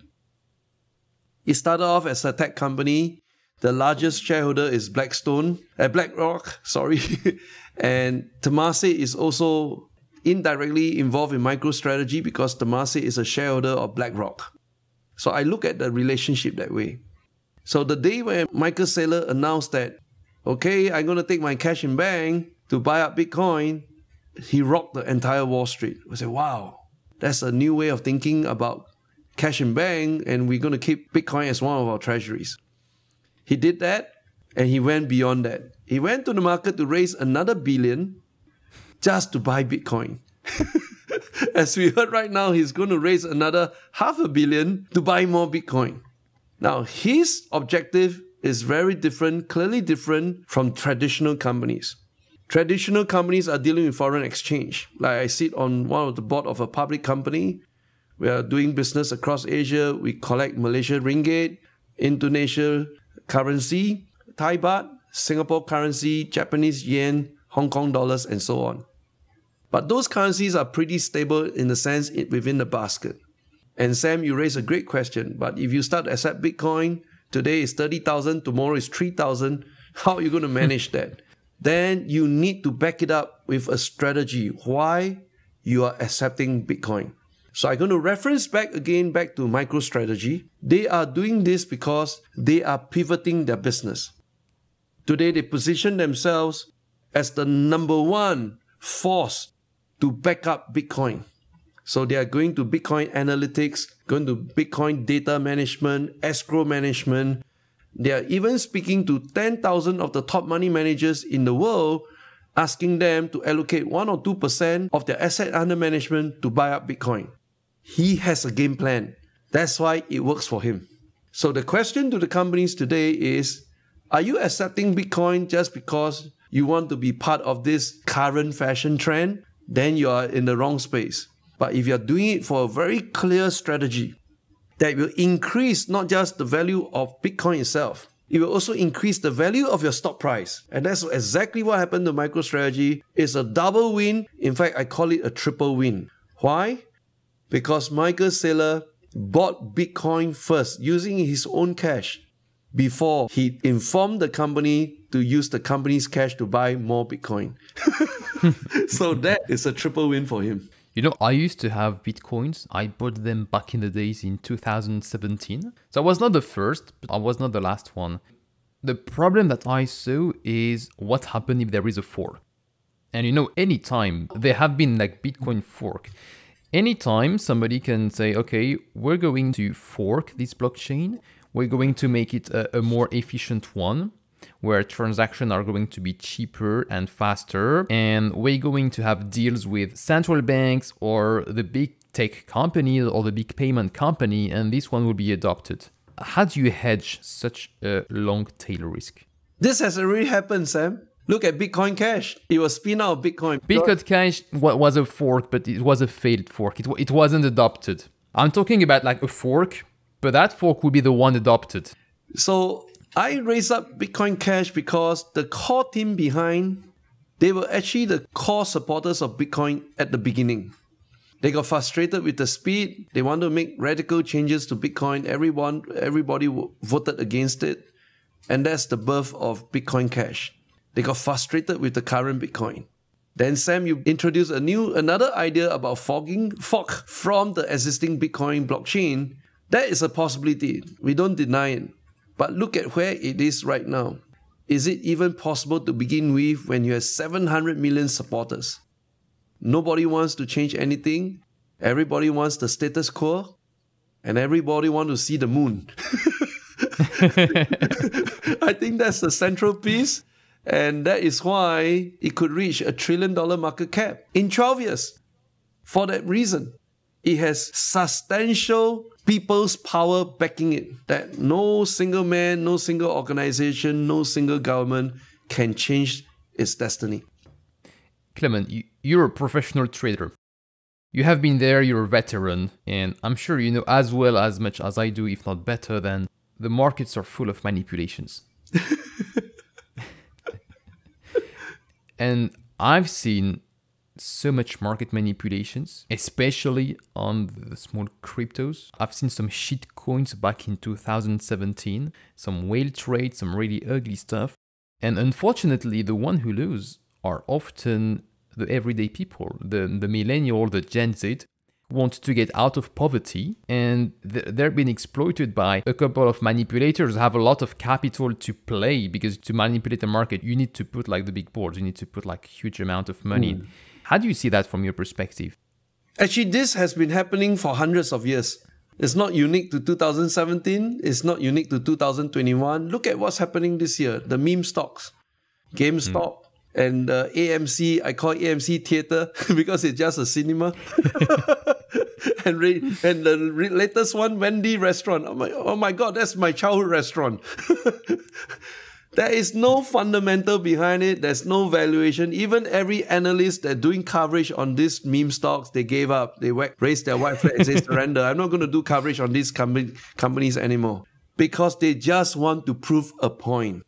It started off as a tech company. The largest shareholder is BlackRock, and Temasek is also indirectly involved in MicroStrategy because Temasek is a shareholder of BlackRock. So I look at the relationship that way. So the day when Michael Saylor announced that, okay, I'm going to take my cash in bank to buy up Bitcoin, he rocked the entire Wall Street. I said, wow, that's a new way of thinking about cash in bank, and we're going to keep Bitcoin as one of our treasuries. He did that, and he went beyond that. He went to the market to raise another $1 billion just to buy Bitcoin. As we heard right now, he's going to raise another $500 million to buy more Bitcoin. Now, his objective is very different, clearly different from traditional companies. Traditional companies are dealing with foreign exchange. Like I sit on one of the board of a public company. We are doing business across Asia. We collect Malaysia ringgit, Indonesia currency, Thai baht, Singapore currency, Japanese yen, Hong Kong dollars, and so on. But those currencies are pretty stable in the sense within the basket. And Sam, you raise a great question. But if you start to accept Bitcoin, today is 30,000, tomorrow is 3,000, how are you going to manage that? Then you need to back it up with a strategy. Why you are accepting Bitcoin? So I'm going to reference back to MicroStrategy. They are doing this because they are pivoting their business. Today, they position themselves as the number one force to back up Bitcoin. So they are going to Bitcoin analytics, going to Bitcoin data management, escrow management. They are even speaking to 10,000 of the top money managers in the world, asking them to allocate 1 or 2% of their asset under management to buy up Bitcoin. He has a game plan. That's why it works for him. So the question to the companies today is, are you accepting Bitcoin just because you want to be part of this current fashion trend? Then you are in the wrong space. But if you're doing it for a very clear strategy that will increase not just the value of Bitcoin itself, it will also increase the value of your stock price. And that's exactly what happened to MicroStrategy. It's a double win. In fact, I call it a triple win. Why? Because Michael Saylor bought Bitcoin first using his own cash. before he informed the company to use the company's cash to buy more Bitcoin. So that is a triple win for him. You know, I used to have Bitcoins. I bought them back in the days in 2017. So I was not the first, but I was not the last one. The problem that I saw is what happened if there is a fork. And you know, anytime there have been like Bitcoin fork, anytime somebody can say, okay, we're going to fork this blockchain, we're going to make it a more efficient one, where transactions are going to be cheaper and faster, and we're going to have deals with central banks or the big tech companies or the big payment company, and this one will be adopted. How do you hedge such a long tail risk? This has already happened, Sam. Look at Bitcoin Cash. It was spin out of Bitcoin. Bitcoin Cash was a fork, but it was a failed fork. It wasn't adopted. I'm talking about like a fork, but that fork will be the one adopted. So I raised up Bitcoin Cash because the core team behind, they were actually the core supporters of Bitcoin at the beginning. They got frustrated with the speed. They wanted to make radical changes to Bitcoin. Everybody voted against it. And that's the birth of Bitcoin Cash. They got frustrated with the current Bitcoin. Then Sam, you introduced another idea about fork from the existing Bitcoin blockchain. That is a possibility. We don't deny it. But look at where it is right now. Is it even possible to begin with when you have 700 million supporters? Nobody wants to change anything. Everybody wants the status quo. And everybody wants to see the moon. I think that's the central piece. And that is why it could reach $1 trillion market cap in 12 years. For that reason, it has substantial people's power backing it. That no single man, no single organization, no single government can change its destiny. Clemen, you're a professional trader. You have been there, you're a veteran, and I'm sure you know as well as much as I do, if not better, than the markets are full of manipulations. And I've seen so much market manipulations, especially on the small cryptos. I've seen some shit coins back in 2017, some whale trades, some really ugly stuff. And unfortunately, the one who lose are often the everyday people, the millennial, the Gen Z, want to get out of poverty, and they're being exploited by a couple of manipulators who have a lot of capital to play, because to manipulate the market, you need to put like the big boards, you need to put like huge amount of money. How do you see that from your perspective? Actually, this has been happening for hundreds of years. It's not unique to 2017. It's not unique to 2021. Look at what's happening this year. The meme stocks, GameStop, and AMC. I call it AMC Theater because it's just a cinema. and the latest one, Wendy Restaurant. Oh my God, that's my childhood restaurant. There is no fundamental behind it. There's no valuation. Even every analyst that's doing coverage on these meme stocks, they gave up. They raised their white flag and say, surrender. I'm not going to do coverage on these companies anymore. Because they just want to prove a point.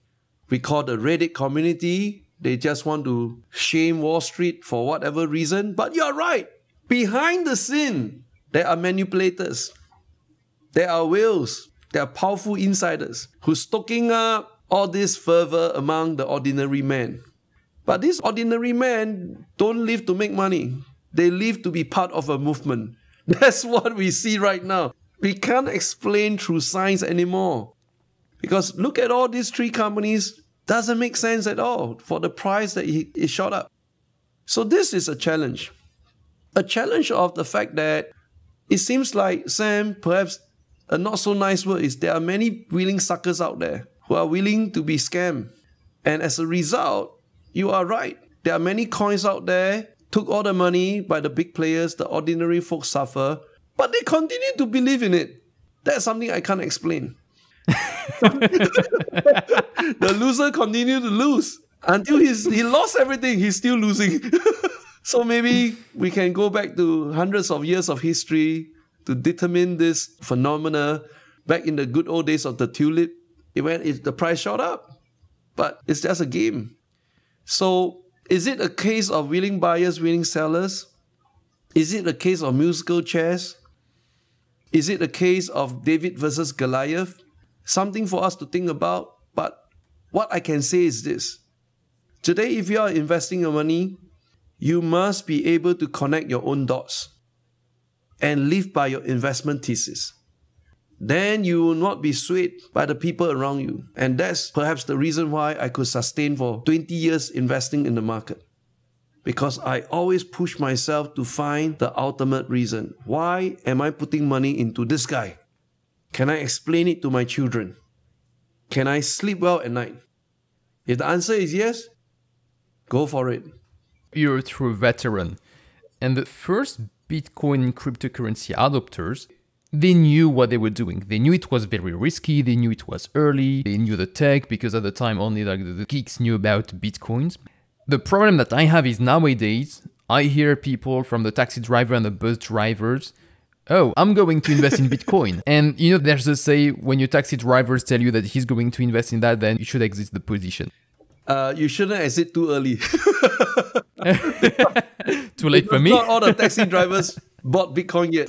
We call the Reddit community. They just want to shame Wall Street for whatever reason. But you're right. Behind the scene, there are manipulators. There are whales. There are powerful insiders who's stoking up all this fervor among the ordinary men. But these ordinary men don't live to make money. They live to be part of a movement. That's what we see right now. We can't explain through science anymore. Because look at all these three companies, doesn't make sense at all for the price that it shot up. So this is a challenge. A challenge of the fact that it seems like, Sam, perhaps a not so nice word is there are many willing suckers out there who are willing to be scammed. And as a result, you are right. There are many coins out there, took all the money by the big players, the ordinary folks suffer, but they continue to believe in it. That's something I can't explain. The loser continued to lose until he lost everything. He's still losing. So maybe we can go back to hundreds of years of history to determine this phenomena. Back in the good old days of the tulip, the price shot up. But it's just a game. So is it a case of willing buyers, willing sellers? Is it a case of musical chairs? Is it a case of David versus Goliath? something for us to think about. But what I can say is this. Today, if you are investing your money, you must be able to connect your own dots and live by your investment thesis. Then you will not be swayed by the people around you. And that's perhaps the reason why I could sustain for 20 years investing in the market. Because I always push myself to find the ultimate reason. Why am I putting money into this guy? Can I explain it to my children? Can I sleep well at night? If the answer is yes, go for it. You're a true veteran. And the first Bitcoin and cryptocurrency adopters, they knew what they were doing. They knew it was very risky. They knew it was early. They knew the tech because at the time only like the geeks knew about Bitcoins. The problem that I have is nowadays, I hear people from the taxi driver and the bus drivers, oh, I'm going to invest in Bitcoin. And you know, there's a say, when your taxi drivers tell you that he's going to invest in that, then you should exit the position. You shouldn't exit too early. Too late for me. Not all the taxi drivers bought Bitcoin yet.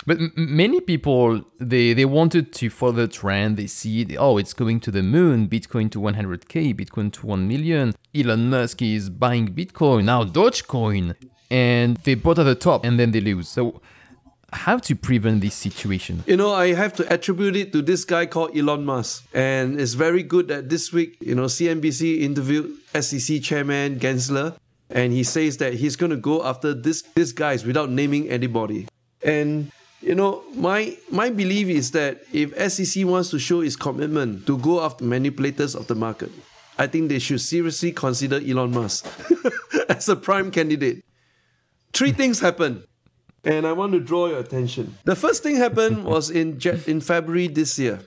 But many people, they wanted to follow the trend. They see, oh, it's going to the moon, Bitcoin to 100K, Bitcoin to 1 million. Elon Musk is buying Bitcoin, now Dogecoin. And they bought at the top and then they lose. So how to prevent this situation? You know, I have to attribute it to this guy called Elon Musk. And it's very good that this week, you know, CNBC interviewed SEC Chairman Gensler. And he says that he's going to go after this guys without naming anybody. And, you know, my belief is that if SEC wants to show its commitment to go after manipulators of the market, I think they should seriously consider Elon Musk as a prime candidate. 3 things happened. And I want to draw your attention. The first thing happened was in February this year.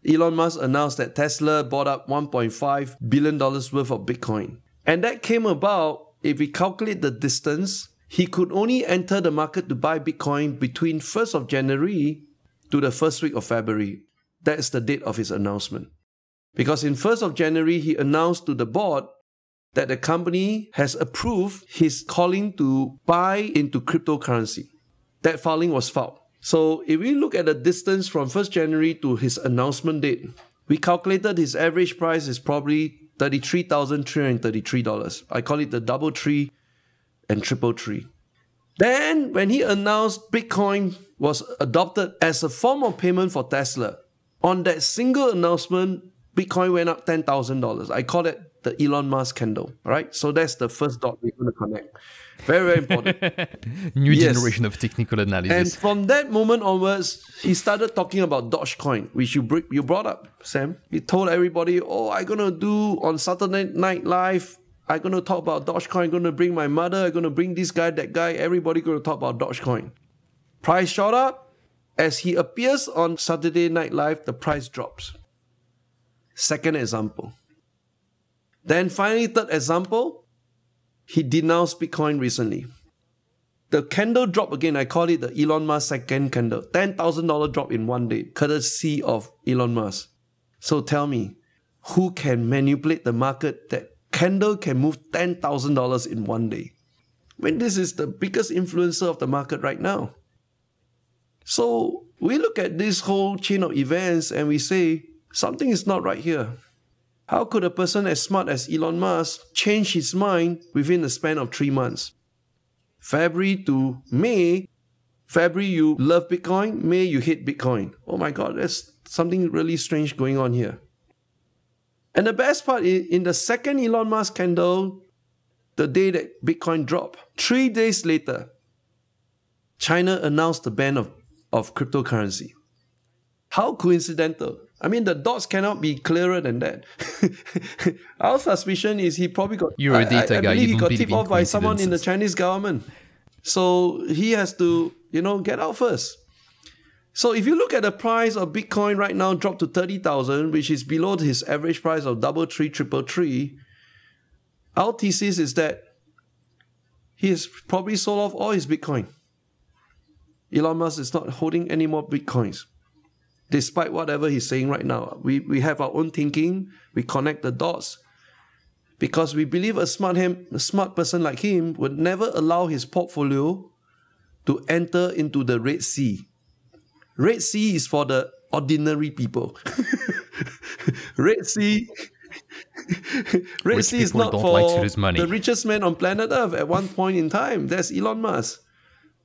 Elon Musk announced that Tesla bought up $1.5 billion worth of Bitcoin. And that came about, if we calculate the distance, he could only enter the market to buy Bitcoin between 1st of January to the first week of February. That is the date of his announcement. Because in 1st of January, he announced to the board that the company has approved his calling to buy into cryptocurrency. That filing was filed. So if we look at the distance from 1st January to his announcement date, we calculated his average price is probably $33,333. I call it the double tree and triple tree. Then when he announced Bitcoin was adopted as a form of payment for Tesla, on that single announcement, Bitcoin went up $10,000. I call it the Elon Musk candle, right? So that's the first dot we're going to connect. Very, very important. New generation of technical analysis. And from that moment onwards, he started talking about Dogecoin, which you brought up, Sam. He told everybody, oh, I'm going to do on Saturday Night Live, I'm going to talk about Dogecoin, I'm going to bring my mother, I'm going to bring this guy, that guy, everybody going to talk about Dogecoin. Price shot up. As he appears on Saturday Night Live, the price drops. Second example. Then finally, third example, he denounced Bitcoin recently. The candle drop again, I call it the Elon Musk second candle. $10,000 drop in one day, courtesy of Elon Musk. So tell me, who can manipulate the market that candle can move $10,000 in one day? I mean, this is the biggest influencer of the market right now. So we look at this whole chain of events and we say, something is not right here. How could a person as smart as Elon Musk change his mind within the span of 3 months? February to May, February you love Bitcoin, May you hate Bitcoin. Oh my God, there's something really strange going on here. And the best part is, in the second Elon Musk candle, the day that Bitcoin dropped, 3 days later, China announced the ban of cryptocurrency. How coincidental. I mean, the dots cannot be clearer than that. Our suspicion is he probably got... You're a data guy. I believe he got tipped off by someone in the Chinese government. So he has to, get out first. So if you look at the price of Bitcoin right now, dropped to 30,000, which is below his average price of double tree, triple tree, our thesis is that he has probably sold off all his Bitcoin. Elon Musk is not holding any more Bitcoins. Despite whatever he's saying right now, we have our own thinking, we connect the dots, because we believe a smart person like him would never allow his portfolio to enter into the Red Sea. Red Sea is for the ordinary people. Red Sea... Red Sea is not for the richest man on planet Earth at one point in time. That's Elon Musk.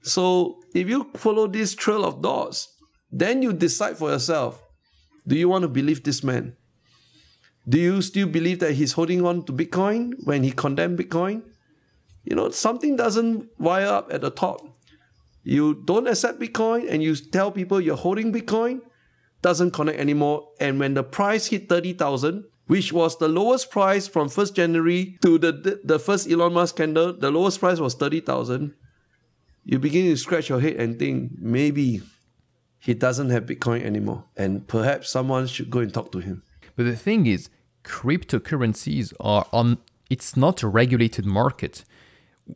So if you follow this trail of dots, then you decide for yourself, do you want to believe this man? Do you still believe that he's holding on to Bitcoin when he condemned Bitcoin? You know, something doesn't wire up at the top. You don't accept Bitcoin and you tell people you're holding Bitcoin, doesn't connect anymore. And when the price hit 30,000, which was the lowest price from 1st January to the first Elon Musk candle, the lowest price was 30,000. You begin to scratch your head and think, maybe he doesn't have Bitcoin anymore. And perhaps someone should go and talk to him. But the thing is, cryptocurrencies it's not a regulated market.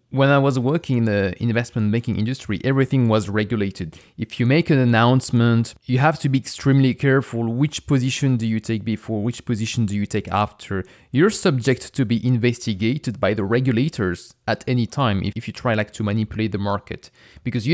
When I was working in the investment banking industry, everything was regulated. If you make an announcement, you have to be extremely careful. Which position do you take before? Which position do you take after? You're subject to be investigated by the regulators at any time if you try to manipulate the market. Because,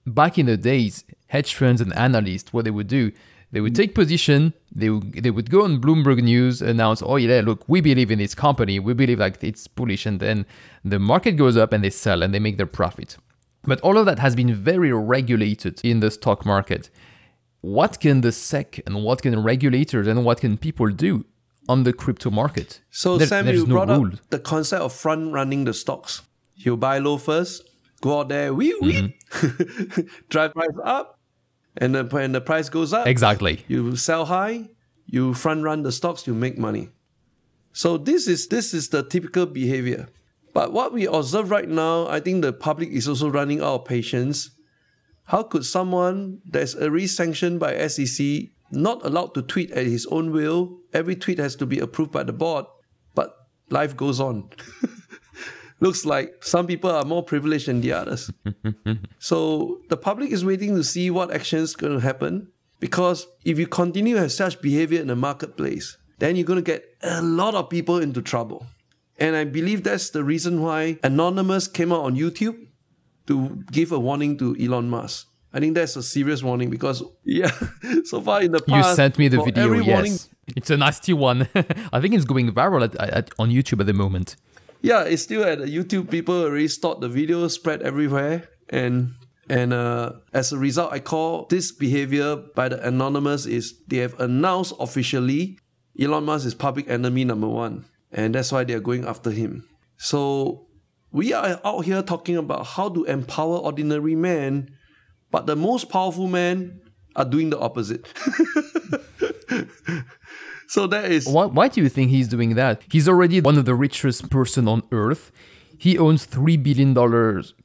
back in the days, hedge funds and analysts, what they would do, they would take position, they would go on Bloomberg News, announce, oh yeah, look, we believe in this company, we believe it's bullish, and then the market goes up and they sell and they make their profit. But all of that has been very regulated in the stock market. What can the SEC and what can regulators and what can people do on the crypto market? So Sam, you brought up the concept of front running the stocks. You buy low first, go out there, drive price up. And when the price goes up, exactly, you sell high, you front run the stocks, you make money. So this is the typical behavior. But what we observe right now, I think the public is also running out of patience. How could someone that's already sanctioned by SEC not allowed to tweet at his own will? Every tweet has to be approved by the board, but life goes on. Looks like some people are more privileged than the others. So the public is waiting to see what action is going to happen. Because if you continue to have such behavior in the marketplace, then you're going to get a lot of people into trouble. And I believe that's the reason why Anonymous came out on YouTube to give a warning to Elon Musk. I think that's a serious warning because, so far in the past... You sent me the video, yes. It's a nasty one. I think it's going viral on YouTube at the moment. Yeah, it's still at YouTube. People already stopped the video, spread everywhere. And as a result, I call this behavior by the Anonymous is they have announced officially Elon Musk is public enemy number one. And that's why they are going after him. So we are out here talking about how to empower ordinary men, but the most powerful men are doing the opposite. So that is... Why do you think he's doing that? He's already one of the richest person on earth. He owns $3 billion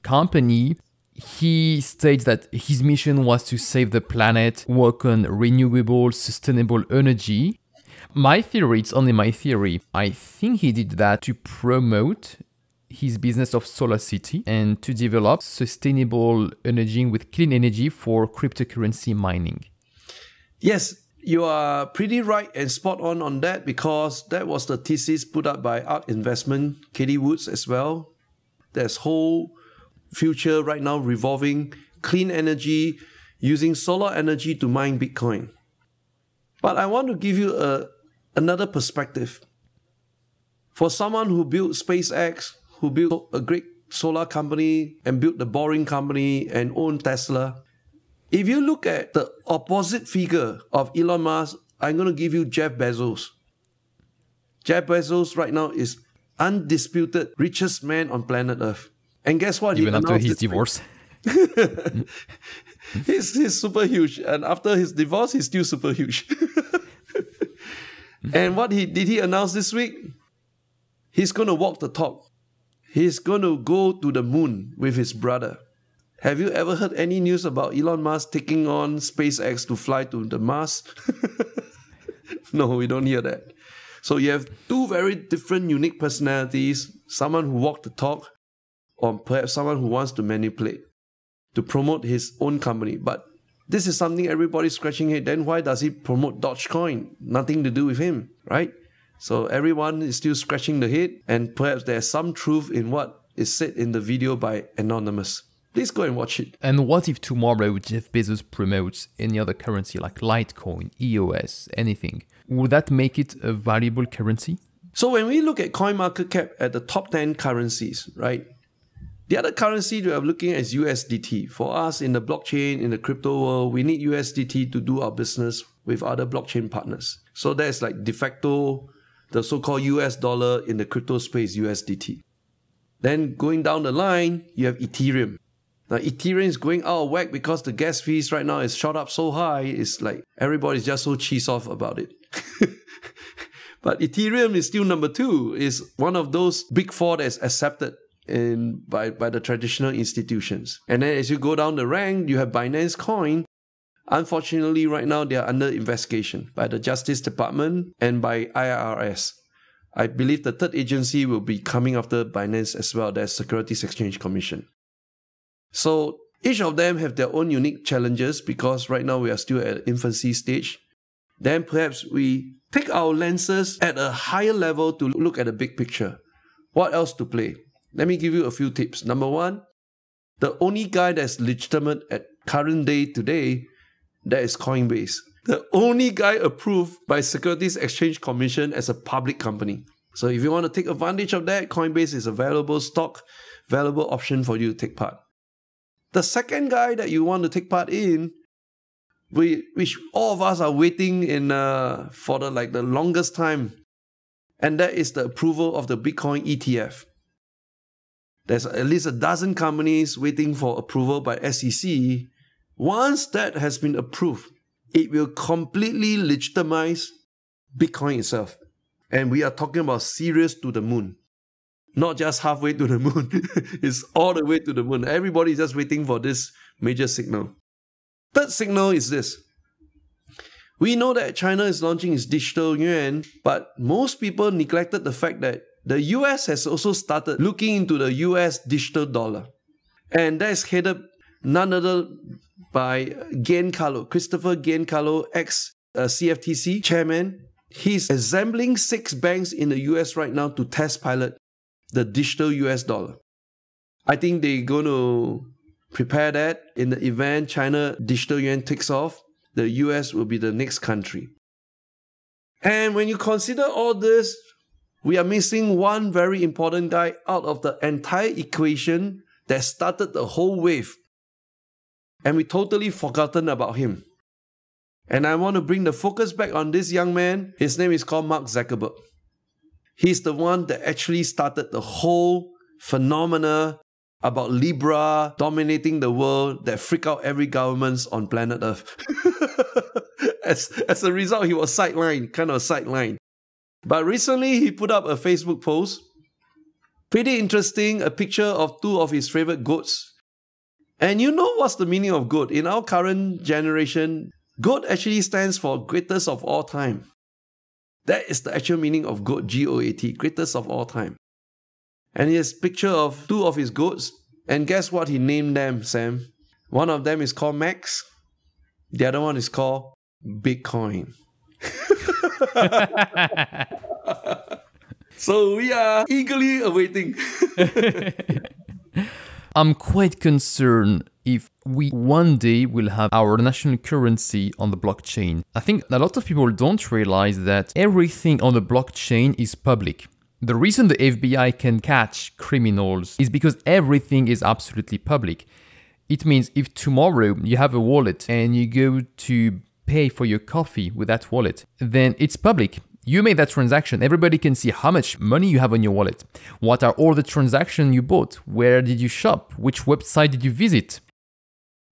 company. He states that his mission was to save the planet, work on renewable, sustainable energy. My theory, it's only my theory, I think he did that to promote his business of Solar City and to develop sustainable energy with clean energy for cryptocurrency mining. Yes, you are pretty right and spot on that because that was the thesis put up by ARK Investment, Katie Woods as well. There's whole future right now revolving clean energy using solar energy to mine Bitcoin. But I want to give you another perspective. For someone who built SpaceX, who built a great solar company and built the Boring company and owned Tesla, if you look at the opposite figure of Elon Musk, I'm going to give you Jeff Bezos. Jeff Bezos right now is undisputed richest man on planet Earth. And guess what? Even after his divorce. He's super huge. And after his divorce, he's still super huge. And what did he announce this week? He's going to walk the talk. He's going to go to the moon with his brother. Have you ever heard any news about Elon Musk taking on SpaceX to fly to the Mars? No, we don't hear that. So you have two very different, unique personalities. Someone who walked the talk, or perhaps someone who wants to manipulate to promote his own company. But this is something everybody's scratching head. Then why does he promote Dogecoin? Nothing to do with him, right? So everyone is still scratching the head, and perhaps there's some truth in what is said in the video by Anonymous. Please go and watch it. And what if tomorrow Jeff Bezos promotes any other currency like Litecoin, EOS, anything? Would that make it a valuable currency? So when we look at CoinMarketCap at the top 10 currencies, right? The other currency we are looking at is USDT. For us in the blockchain, in the crypto world, we need USDT to do our business with other blockchain partners. So that's like de facto, the so-called US dollar in the crypto space, USDT. Then going down the line, you have Ethereum. Now Ethereum is going out of whack because the gas fees right now is shot up so high, it's like everybody's just so cheesed off about it. But Ethereum is still number 2, is one of those big 4 that's accepted by the traditional institutions. And then as you go down the rank, you have Binance Coin. Unfortunately, right now they are under investigation by the Justice Department and by IRS. I believe the third agency will be coming after Binance as well, the Securities Exchange Commission. So each of them have their own unique challenges because right now we are still at infancy stage. Then perhaps we take our lenses at a higher level to look at the big picture. What else to play? Let me give you a few tips. Number 1, the only guy that's legitimate at current day today, that is Coinbase. The only guy approved by Securities Exchange Commission as a public company. So if you want to take advantage of that, Coinbase is a valuable stock, valuable option for you to take part. The second guy that you want to take part in, which all of us are waiting for the longest time, and that is the approval of the Bitcoin ETF. There's at least a dozen companies waiting for approval by SEC. Once that has been approved, it will completely legitimize Bitcoin itself. And we are talking about serious to the moon. Not just halfway to the moon. It's all the way to the moon. Everybody's just waiting for this major signal. Third signal is this. We know that China is launching its digital yuan, but most people neglected the fact that the US has also started looking into the US digital dollar. And that is headed none other by Christopher Giancarlo, ex-CFTC chairman. He's assembling 6 banks in the US right now to test pilot the digital US dollar. I think they're going to prepare that in the event China digital yuan takes off, the US will be the next country. And when you consider all this, we are missing one very important guy out of the entire equation that started the whole wave. And we totally forgotten about him. And I want to bring the focus back on this young man. His name is called Mark Zuckerberg. He's the one that actually started the whole phenomena about Libra dominating the world that freaked out every government on planet Earth. As a result, he was sidelined. But recently, he put up a Facebook post. Pretty interesting, a picture of 2 of his favorite goats. And you know what's the meaning of GOAT? In our current generation, GOAT actually stands for greatest of all time. That is the actual meaning of GOAT, G-O-A-T, greatest of all time. And he has a picture of 2 of his goats. And guess what he named them, Sam? One of them is called Max. The other one is called Bitcoin. So we are eagerly awaiting. I'm quite concerned if we one day will have our national currency on the blockchain. I think a lot of people don't realize that everything on the blockchain is public. The reason the FBI can catch criminals is because everything is absolutely public. It means if tomorrow you have a wallet and you go to pay for your coffee with that wallet, then it's public. You made that transaction. Everybody can see how much money you have on your wallet. What are all the transactions you bought? Where did you shop? Which website did you visit?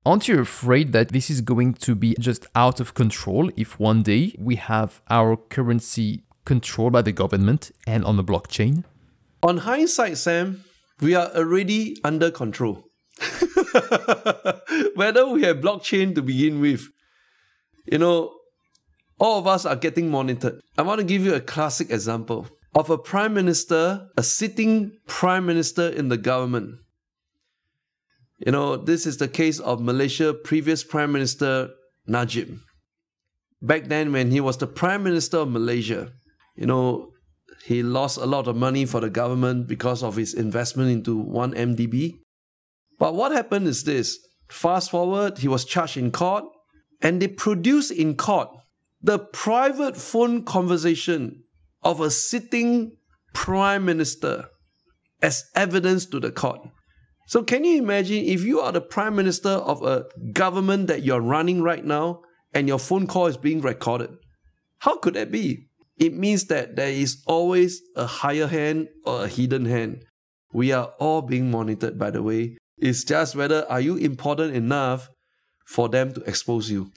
Aren't you afraid that this is going to be just out of control if one day we have our currency controlled by the government and on the blockchain? On hindsight, Sam, we are already under control. Whether we have blockchain to begin with, all of us are getting monitored. I want to give you a classic example of a prime minister, a sitting prime minister in the government. This is the case of Malaysia, previous Prime Minister Najib. Back then, when he was the Prime Minister of Malaysia, he lost a lot of money for the government because of his investment into 1MDB. But what happened is this. Fast forward, he was charged in court, and they produced in court the private phone conversation of a sitting prime minister as evidence to the court. So can you imagine if you are the prime minister of a government that you're running right now and your phone call is being recorded? How could that be? It means that there is always a higher hand or a hidden hand. We are all being monitored, by the way. It's just whether are you important enough for them to expose you.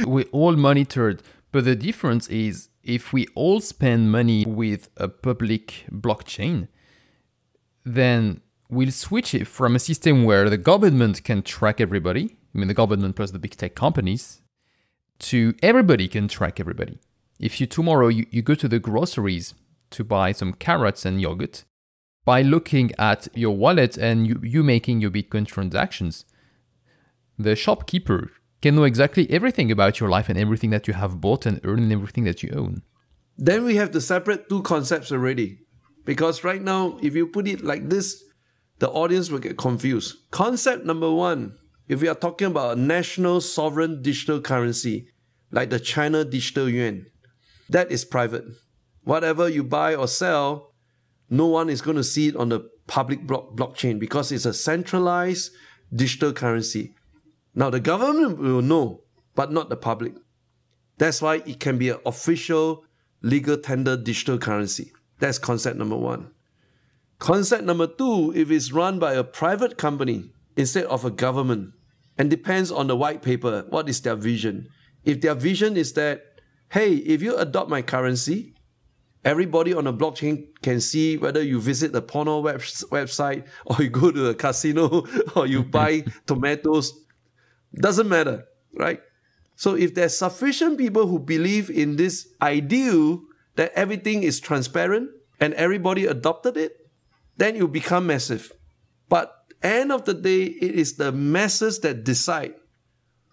We're all monitored, but the difference is if we all spend money with a public blockchain, then we'll switch it from a system where the government can track everybody, I mean the government plus the big tech companies, to everybody can track everybody. If you tomorrow you go to the groceries to buy some carrots and yogurt, by looking at your wallet and you making your Bitcoin transactions, the shopkeeper can know exactly everything about your life and everything that you have bought and earned and everything that you own. Then we have to separate two concepts already. Because right now, if you put it like this, the audience will get confused. Concept number one, if we are talking about a national sovereign digital currency, like the China digital yuan, that is private. Whatever you buy or sell, no one is going to see it on the public blockchain because it's a centralized digital currency. Now, the government will know, but not the public. That's why it can be an official legal tender digital currency. That's concept number one. Concept number two, if it's run by a private company instead of a government, and depends on the white paper, what is their vision? If their vision is that, hey, if you adopt my currency, everybody on the blockchain can see whether you visit the porno website or you go to a casino or you buy tomatoes. Doesn't matter, right? So if there's sufficient people who believe in this ideal that everything is transparent and everybody adopted it, then it will become massive. But end of the day, it is the masses that decide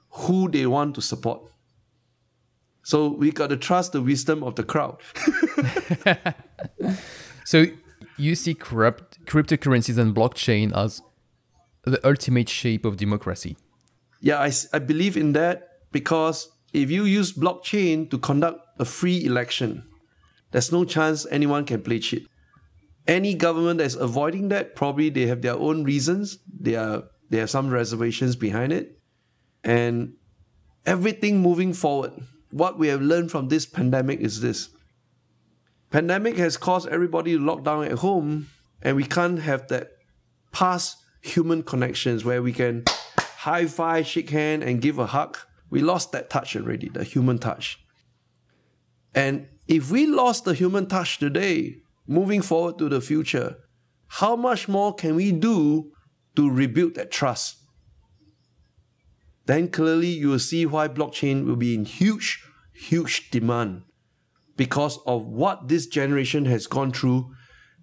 who they want to support. So we got to trust the wisdom of the crowd. So you see cryptocurrencies and blockchain as the ultimate shape of democracy. Yeah, I believe in that because if you use blockchain to conduct a free election, there's no chance anyone can play cheat. Any government that's avoiding that, probably they have their own reasons. They have some reservations behind it. And everything moving forward, what we have learned from this pandemic is this. Pandemic has caused everybody to lock down at home, and we can't have that past human connections where we can high five, shake hand, and give a hug. We lost that touch already, the human touch. And if we lost the human touch today, moving forward to the future, how much more can we do to rebuild that trust? Then clearly you will see why blockchain will be in huge, huge demand because of what this generation has gone through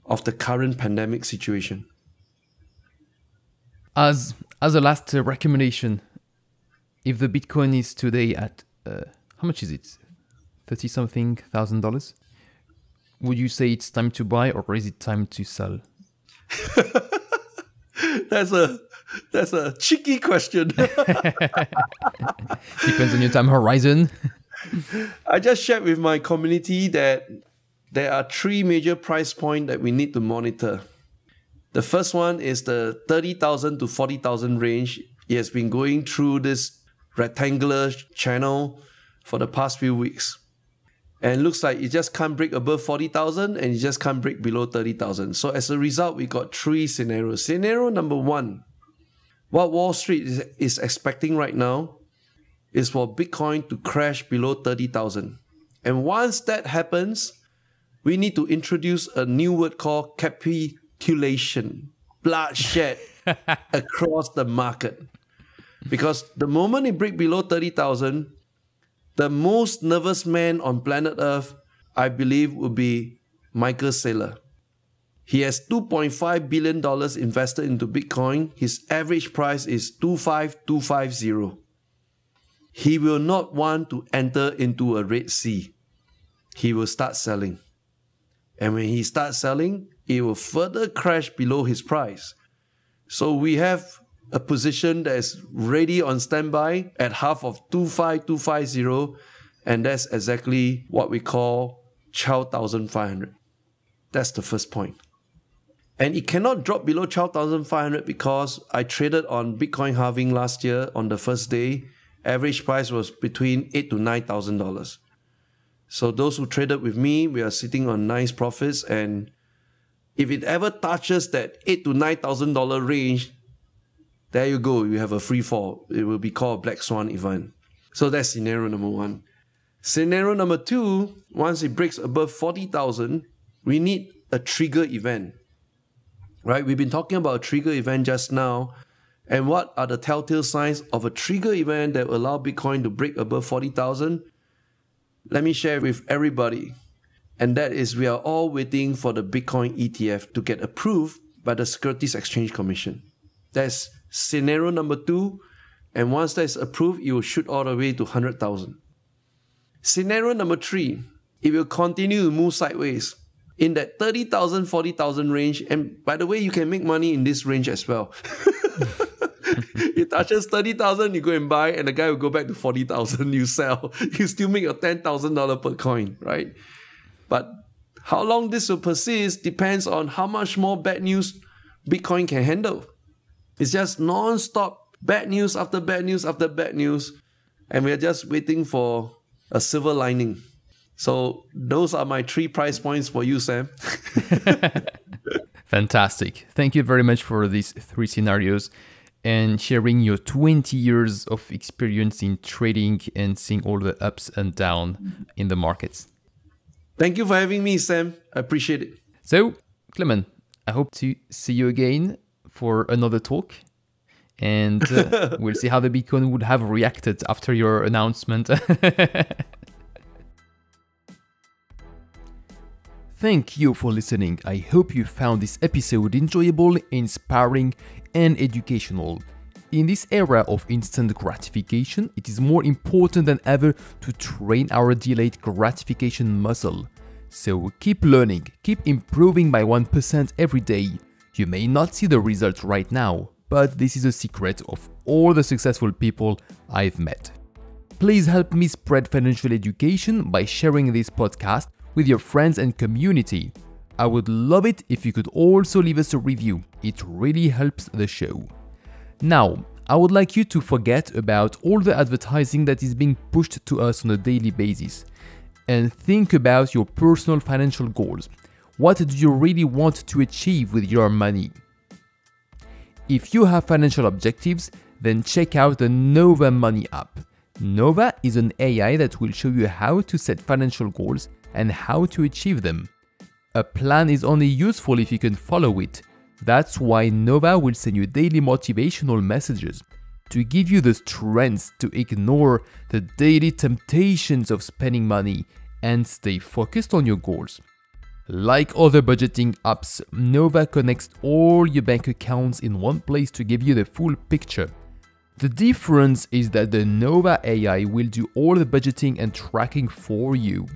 of the current pandemic situation. As a last recommendation, if the Bitcoin is today at, how much is it? $30-something thousand? Would you say it's time to buy or is it time to sell? That's a tricky question. Depends on your time horizon. I just shared with my community that there are three major price points that we need to monitor. The first one is the 30,000 to 40,000 range. It has been going through this rectangular channel for the past few weeks. And it looks like it just can't break above 40,000 and it just can't break below 30,000. So as a result, we got three scenarios. Scenario number one, what Wall Street is expecting right now is for Bitcoin to crash below 30,000. And once that happens, we need to introduce a new word called capitulation, bloodshed across the market. Because the moment it breaks below 30,000, the most nervous man on planet Earth, I believe, would be Michael Saylor. He has $2.5 billion invested into Bitcoin. His average price is 25250. He will not want to enter into a Red Sea. He will start selling. And when he starts selling, it will further crash below his price. So we have a position that is ready on standby at half of 25,250, and that's exactly what we call 12,500. That's the first point. And it cannot drop below 12,500 because I traded on Bitcoin halving last year on the first day. Average price was between $8,000 to $9,000. So those who traded with me, we are sitting on nice profits, and if it ever touches that $8,000 to $9,000 range, there you go, you have a free fall. It will be called a black swan event. So that's scenario number one. Scenario number two, once it breaks above 40,000, we need a trigger event. Right? We've been talking about a trigger event just now. And what are the telltale signs of a trigger event that will allow Bitcoin to break above 40,000? Let me share with everybody. And that is, we are all waiting for the Bitcoin ETF to get approved by the Securities Exchange Commission. That's scenario number two. And once that's approved, it will shoot all the way to 100,000. Scenario number three, it will continue to move sideways in that 30,000, 40,000 range. And by the way, you can make money in this range as well. It touches 30,000, you go and buy, and the guy will go back to 40,000, you sell. You still make a $10,000 per coin, right? But how long this will persist depends on how much more bad news Bitcoin can handle. It's just non-stop bad news after bad news after bad news, and we're just waiting for a silver lining. So those are my 3 price points for you, Sam. Fantastic. Thank you very much for these 3 scenarios and sharing your 20 years of experience in trading and seeing all the ups and downs in the markets. Thank you for having me, Sam. I appreciate it. So, Clemen, I hope to see you again for another talk. And we'll see how the Bitcoin would have reacted after your announcement. Thank you for listening. I hope you found this episode enjoyable, inspiring, and educational. In this era of instant gratification, it is more important than ever to train our delayed gratification muscle. So keep learning, keep improving by 1% every day. You may not see the result right now, but this is a secret of all the successful people I've met. Please help me spread financial education by sharing this podcast with your friends and community. I would love it if you could also leave us a review. It really helps the show. Now, I would like you to forget about all the advertising that is being pushed to us on a daily basis and think about your personal financial goals. What do you really want to achieve with your money? If you have financial objectives, then check out the Nova Money app. Nova is an AI that will show you how to set financial goals and how to achieve them. A plan is only useful if you can follow it. That's why Nova will send you daily motivational messages to give you the strength to ignore the daily temptations of spending money and stay focused on your goals. Like other budgeting apps, Nova connects all your bank accounts in one place to give you the full picture. The difference is that the Nova AI will do all the budgeting and tracking for you.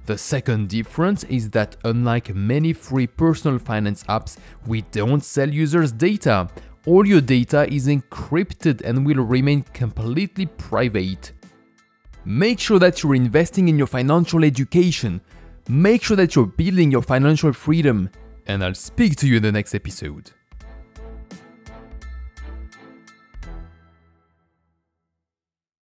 The second difference is that unlike many free personal finance apps, we don't sell users' data. All your data is encrypted and will remain completely private. Make sure that you're investing in your financial education. Make sure that you're building your financial freedom. And I'll speak to you in the next episode.